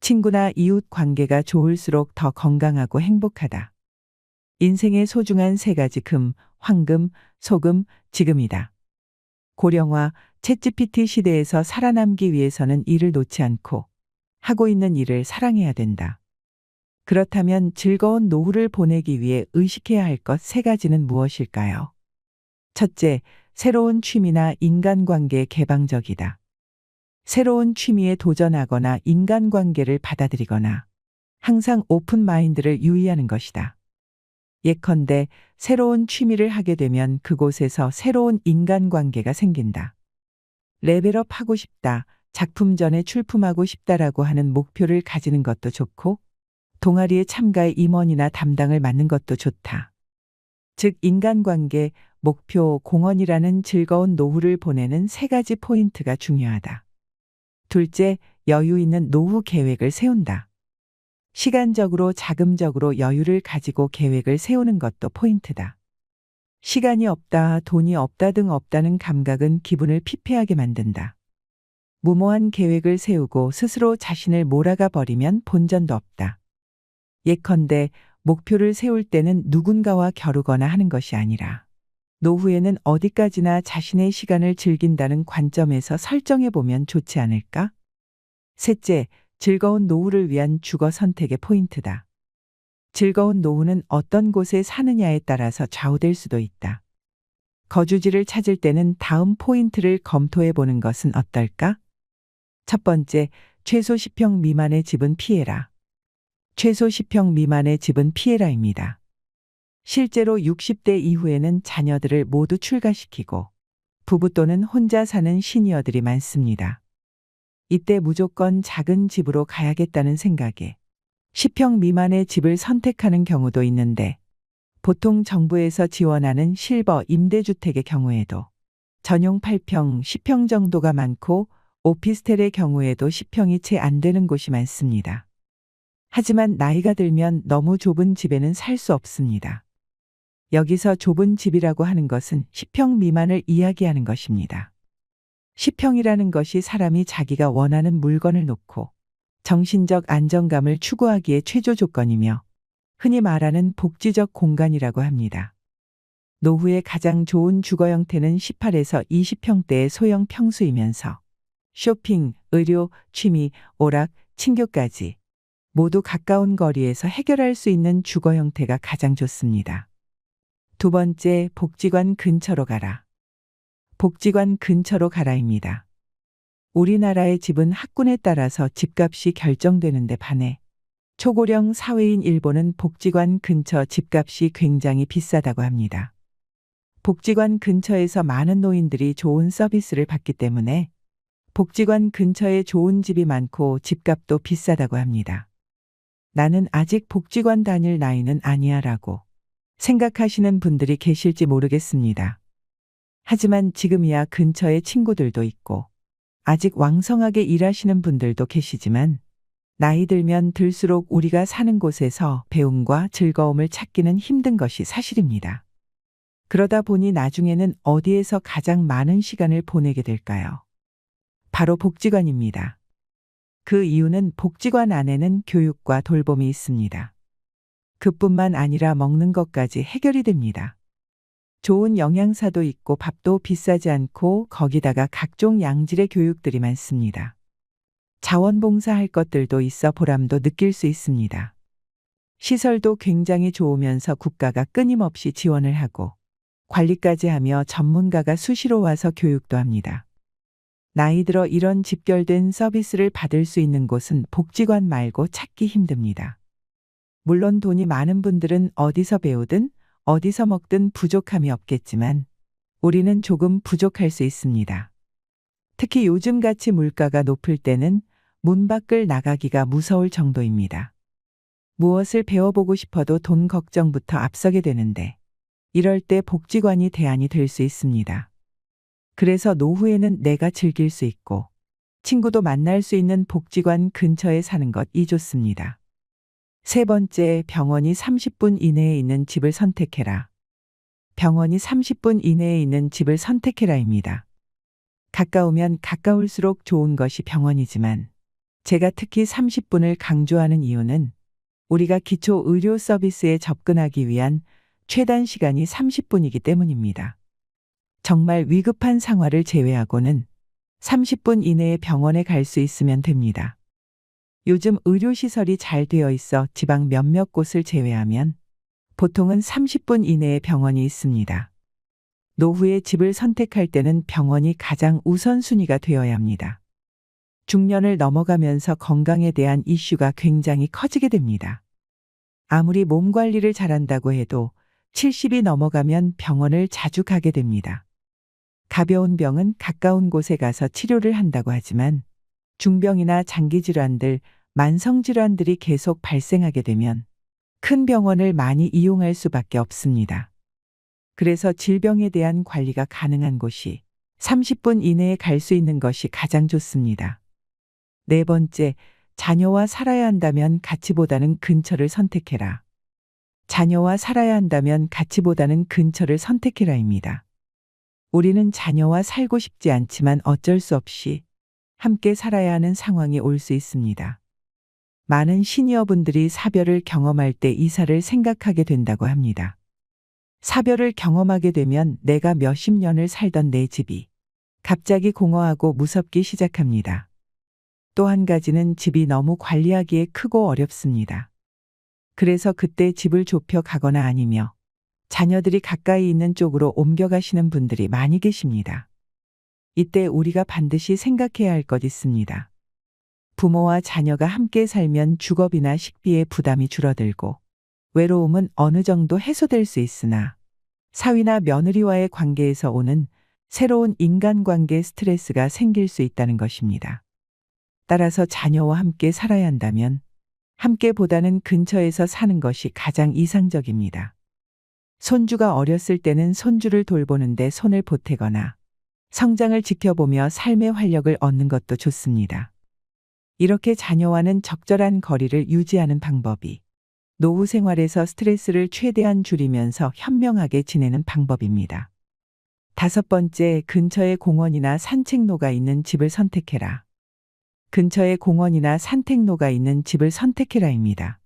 친구나 이웃 관계가 좋을수록 더 건강하고 행복하다. 인생의 소중한 세 가지 금, 황금, 소금, 지금이다. 고령화, 챗GPT 시대에서 살아남기 위해서는 일을 놓지 않고 하고 있는 일을 사랑해야 된다. 그렇다면 즐거운 노후를 보내기 위해 의식해야 할 것 세 가지는 무엇일까요? 첫째, 새로운 취미나 인간관계에 개방적이다. 새로운 취미에 도전하거나 인간관계를 받아들이거나 항상 오픈 마인드를 유의하는 것이다. 예컨대 새로운 취미를 하게 되면 그곳에서 새로운 인간관계가 생긴다. 레벨업 하고 싶다, 작품 전에 출품하고 싶다라고 하는 목표를 가지는 것도 좋고 동아리에 참가해 임원이나 담당을 맡는 것도 좋다. 즉 인간관계, 목표, 공헌이라는 즐거운 노후를 보내는 세 가지 포인트가 중요하다. 둘째, 여유 있는 노후 계획을 세운다. 시간적으로 자금적으로 여유를 가지고 계획을 세우는 것도 포인트다. 시간이 없다, 돈이 없다 등 없다는 감각은 기분을 피폐하게 만든다. 무모한 계획을 세우고 스스로 자신을 몰아가 버리면 본전도 없다. 예컨대 목표를 세울 때는 누군가와 겨루거나 하는 것이 아니라 노후에는 어디까지나 자신의 시간을 즐긴다는 관점에서 설정해 보면 좋지 않을까? 셋째, 즐거운 노후를 위한 주거 선택의 포인트다. 즐거운 노후는 어떤 곳에 사느냐에 따라서 좌우될 수도 있다. 거주지를 찾을 때는 다음 포인트를 검토해 보는 것은 어떨까? 첫 번째, 최소 10평 미만의 집은 피해라. 최소 10평 미만의 집은 피해라입니다. 실제로 60대 이후에는 자녀들을 모두 출가시키고 부부 또는 혼자 사는 시니어들이 많습니다. 이때 무조건 작은 집으로 가야겠다는 생각에 10평 미만의 집을 선택하는 경우도 있는데 보통 정부에서 지원하는 실버 임대주택의 경우에도 전용 8평, 10평 정도가 많고 오피스텔의 경우에도 10평이 채 안 되는 곳이 많습니다. 하지만 나이가 들면 너무 좁은 집에는 살 수 없습니다. 여기서 좁은 집이라고 하는 것은 10평 미만을 이야기하는 것입니다. 10평이라는 것이 사람이 자기가 원하는 물건을 놓고 정신적 안정감을 추구하기에 최저 조건이며 흔히 말하는 복지적 공간이라고 합니다. 노후의 가장 좋은 주거 형태는 18에서 20평대의 소형 평수이면서 쇼핑, 의료, 취미, 오락, 친교까지 모두 가까운 거리에서 해결할 수 있는 주거 형태가 가장 좋습니다. 두 번째, 복지관 근처로 가라. 복지관 근처로 가라입니다. 우리나라의 집은 학군에 따라서 집값이 결정되는데 반해 초고령 사회인 일본은 복지관 근처 집값이 굉장히 비싸다고 합니다. 복지관 근처에서 많은 노인들이 좋은 서비스를 받기 때문에 복지관 근처에 좋은 집이 많고 집값도 비싸다고 합니다. 나는 아직 복지관 다닐 나이는 아니야 라고 생각하시는 분들이 계실지 모르겠습니다. 하지만 지금이야 근처에 친구들도 있고 아직 왕성하게 일하시는 분들도 계시지만 나이 들면 들수록 우리가 사는 곳에서 배움과 즐거움을 찾기는 힘든 것이 사실입니다. 그러다 보니 나중에는 어디에서 가장 많은 시간을 보내게 될까요? 바로 복지관입니다. 그 이유는 복지관 안에는 교육과 돌봄이 있습니다. 그뿐만 아니라 먹는 것까지 해결이 됩니다. 좋은 영양사도 있고 밥도 비싸지 않고 거기다가 각종 양질의 교육들이 많습니다. 자원봉사할 것들도 있어 보람도 느낄 수 있습니다. 시설도 굉장히 좋으면서 국가가 끊임없이 지원을 하고 관리까지 하며 전문가가 수시로 와서 교육도 합니다. 나이 들어 이런 집결된 서비스를 받을 수 있는 곳은 복지관 말고 찾기 힘듭니다. 물론 돈이 많은 분들은 어디서 배우든 어디서 먹든 부족함이 없겠지만 우리는 조금 부족할 수 있습니다. 특히 요즘같이 물가가 높을 때는 문 밖을 나가기가 무서울 정도입니다. 무엇을 배워보고 싶어도 돈 걱정부터 앞서게 되는데 이럴 때 복지관이 대안이 될 수 있습니다. 그래서 노후에는 내가 즐길 수 있고 친구도 만날 수 있는 복지관 근처에 사는 것이 좋습니다. 세 번째, 병원이 30분 이내에 있는 집을 선택해라. 병원이 30분 이내에 있는 집을 선택해라입니다. 가까우면 가까울수록 좋은 것이 병원이지만 제가 특히 30분을 강조하는 이유는 우리가 기초 의료 서비스에 접근하기 위한 최단 시간이 30분이기 때문입니다. 정말 위급한 상황을 제외하고는 30분 이내에 병원에 갈 수 있으면 됩니다. 요즘 의료시설이 잘 되어 있어 지방 몇몇 곳을 제외하면 보통은 30분 이내에 병원이 있습니다. 노후에 집을 선택할 때는 병원이 가장 우선순위가 되어야 합니다. 중년을 넘어가면서 건강에 대한 이슈가 굉장히 커지게 됩니다. 아무리 몸 관리를 잘한다고 해도 70이 넘어가면 병원을 자주 가게 됩니다. 가벼운 병은 가까운 곳에 가서 치료를 한다고 하지만 중병이나 장기질환들, 만성질환들이 계속 발생하게 되면 큰 병원을 많이 이용할 수밖에 없습니다. 그래서 질병에 대한 관리가 가능한 곳이 30분 이내에 갈 수 있는 것이 가장 좋습니다. 네 번째, 자녀와 살아야 한다면 가치보다는 근처를 선택해라. 자녀와 살아야 한다면 가치보다는 근처를 선택해라입니다. 우리는 자녀와 살고 싶지 않지만 어쩔 수 없이 함께 살아야 하는 상황이 올 수 있습니다. 많은 시니어분들이 사별을 경험할 때 이사를 생각하게 된다고 합니다. 사별을 경험하게 되면 내가 몇십 년을 살던 내 집이 갑자기 공허하고 무섭기 시작합니다. 또 한 가지는 집이 너무 관리하기에 크고 어렵습니다. 그래서 그때 집을 좁혀 가거나 아니며 자녀들이 가까이 있는 쪽으로 옮겨가시는 분들이 많이 계십니다. 이때 우리가 반드시 생각해야 할 것 있습니다. 부모와 자녀가 함께 살면 주거비나 식비의 부담이 줄어들고 외로움은 어느 정도 해소될 수 있으나 사위나 며느리와의 관계에서 오는 새로운 인간관계 스트레스가 생길 수 있다는 것입니다. 따라서 자녀와 함께 살아야 한다면 함께보다는 근처에서 사는 것이 가장 이상적입니다. 손주가 어렸을 때는 손주를 돌보는데 손을 보태거나 성장을 지켜보며 삶의 활력을 얻는 것도 좋습니다. 이렇게 자녀와는 적절한 거리를 유지하는 방법이 노후 생활에서 스트레스를 최대한 줄이면서 현명하게 지내는 방법입니다. 다섯 번째, 근처에 공원이나 산책로가 있는 집을 선택해라. 근처에 공원이나 산책로가 있는 집을 선택해라입니다.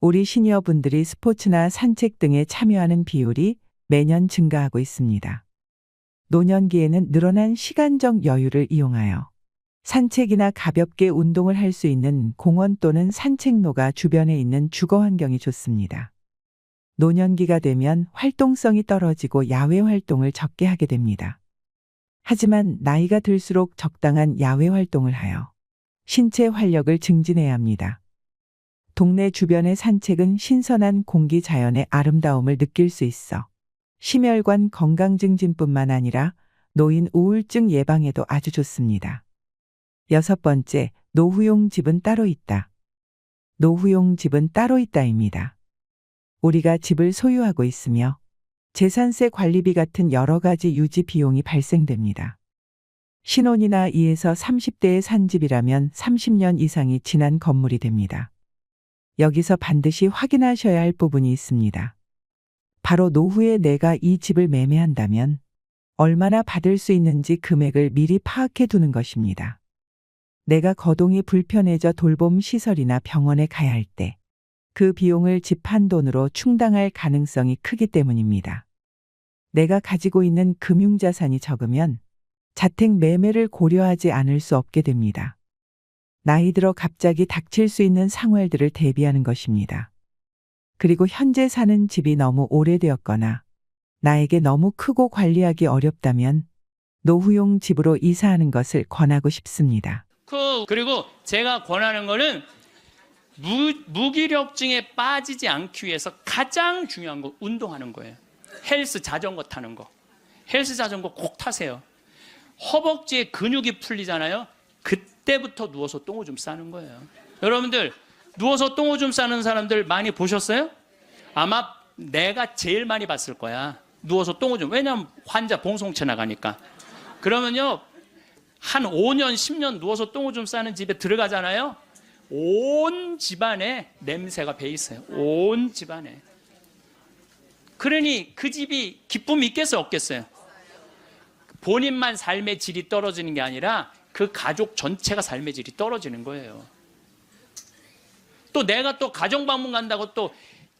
우리 시니어분들이 스포츠나 산책 등에 참여하는 비율이 매년 증가하고 있습니다. 노년기에는 늘어난 시간적 여유를 이용하여 산책이나 가볍게 운동을 할 수 있는 공원 또는 산책로가 주변에 있는 주거 환경이 좋습니다. 노년기가 되면 활동성이 떨어지고 야외 활동을 적게 하게 됩니다. 하지만 나이가 들수록 적당한 야외 활동을 하여 신체 활력을 증진해야 합니다. 동네 주변의 산책은 신선한 공기 자연의 아름다움을 느낄 수 있어 심혈관 건강 증진뿐만 아니라 노인 우울증 예방에도 아주 좋습니다. 6번째, 노후용 집은 따로 있다. 노후용 집은 따로 있다입니다. 우리가 집을 소유하고 있으며 재산세 관리비 같은 여러 가지 유지 비용이 발생됩니다. 신혼이나 2에서 30대에 산 집이라면 30년 이상이 지난 건물이 됩니다. 여기서 반드시 확인하셔야 할 부분이 있습니다. 바로 노후에 내가 이 집을 매매한다면 얼마나 받을 수 있는지 금액을 미리 파악해 두는 것입니다. 내가 거동이 불편해져 돌봄 시설이나 병원에 가야 할 때 그 비용을 집 한 돈으로 충당할 가능성이 크기 때문입니다. 내가 가지고 있는 금융자산이 적으면 자택 매매를 고려하지 않을 수 없게 됩니다. 나이 들어 갑자기 닥칠 수 있는 상황들을 대비하는 것입니다. 그리고 현재 사는 집이 너무 오래되었거나 나에게 너무 크고 관리하기 어렵다면 노후용 집으로 이사하는 것을 권하고 싶습니다. 그리고 제가 권하는 거는 무기력증에 빠지지 않기 위해서 가장 중요한 거 운동하는 거예요. 헬스 자전거 타는 거. 헬스 자전거 꼭 타세요. 허벅지에 근육이 풀리잖아요. 그때부터 누워서 똥오줌 싸는 거예요. 여러분들 누워서 똥오줌 싸는 사람들 많이 보셨어요? 아마 내가 제일 많이 봤을 거야. 누워서 똥오줌. 왜냐하면 환자 봉송체 나가니까. 그러면요 한 5년 10년 누워서 똥오줌 싸는 집에 들어가잖아요. 온 집안에 냄새가 배 있어요. 온 집안에. 그러니 그 집이 기쁨이 있겠어요 없겠어요? 본인만 삶의 질이 떨어지는 게 아니라 그 가족 전체가 삶의 질이 떨어지는 거예요. 또 내가 또 가정방문 간다고 또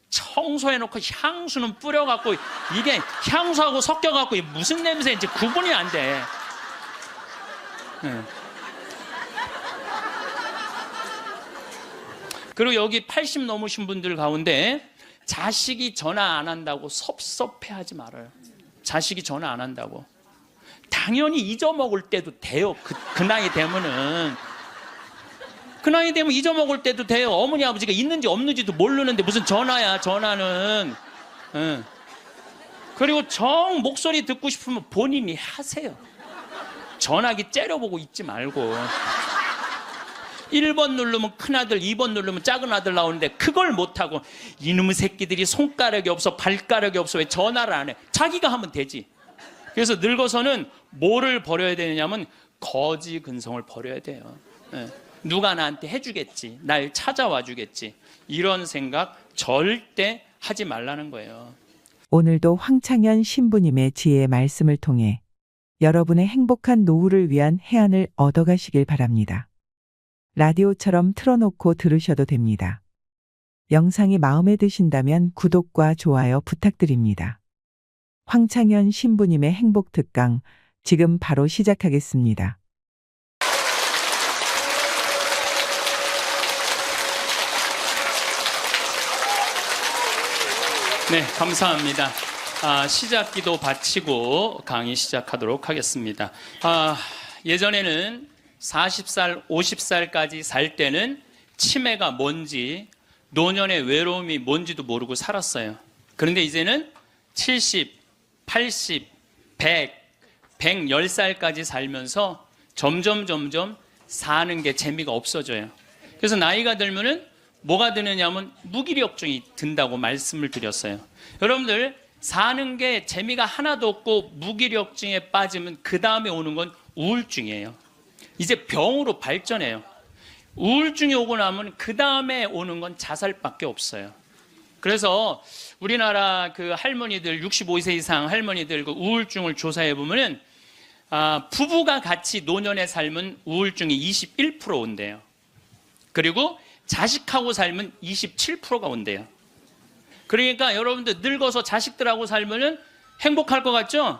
청소해놓고 향수는 뿌려갖고 이게 향수하고 섞여갖고 무슨 냄새인지 구분이 안 돼. 네. 그리고 여기 80 넘으신 분들 가운데 자식이 전화 안 한다고 섭섭해하지 말아요. 자식이 전화 안 한다고. 당연히 잊어먹을 때도 돼요. 그 나이 되면은. 그 나이 되면 잊어먹을 때도 돼요. 어머니 아버지가 있는지 없는지도 모르는데 무슨 전화야 전화는. 그리고 정 목소리 듣고 싶으면 본인이 하세요. 전화기 째려보고 있지 말고. 1번 누르면 큰아들, 2번 누르면 작은 아들 나오는데 그걸 못하고 이놈의 새끼들이 손가락이 없어 발가락이 없어 왜 전화를 안 해. 자기가 하면 되지. 그래서 늙어서는 뭐를 버려야 되냐면 거지 근성을 버려야 돼요. 누가 나한테 해주겠지, 날 찾아와 주겠지, 이런 생각 절대 하지 말라는 거예요. 오늘도 황창현 신부님의 지혜의 말씀을 통해 여러분의 행복한 노후를 위한 해안을 얻어가시길 바랍니다. 라디오처럼 틀어놓고 들으셔도 됩니다. 영상이 마음에 드신다면 구독과 좋아요 부탁드립니다. 황창현 신부님의 행복 특강 지금 바로 시작하겠습니다. 네, 감사합니다. 시작 기도 바치고 강의 시작하도록 하겠습니다. 예전에는 40살, 50살까지 살 때는 치매가 뭔지, 노년의 외로움이 뭔지도 모르고 살았어요. 그런데 이제는 70, 80, 100, 110살까지 살면서 점점 사는 게 재미가 없어져요. 그래서 나이가 들면은 뭐가 드느냐면 무기력증이 든다고 말씀을 드렸어요. 여러분들 사는 게 재미가 하나도 없고 무기력증에 빠지면 그 다음에 오는 건 우울증이에요. 이제 병으로 발전해요. 우울증이 오고 나면 그 다음에 오는 건 자살밖에 없어요. 그래서 우리나라 그 할머니들 65세 이상 할머니들 그 우울증을 조사해 보면은 부부가 같이 노년에 살면 우울증이 21% 온대요. 그리고 자식하고 살면 27%가 온대요. 그러니까 여러분들 늙어서 자식들하고 살면은 행복할 것 같죠?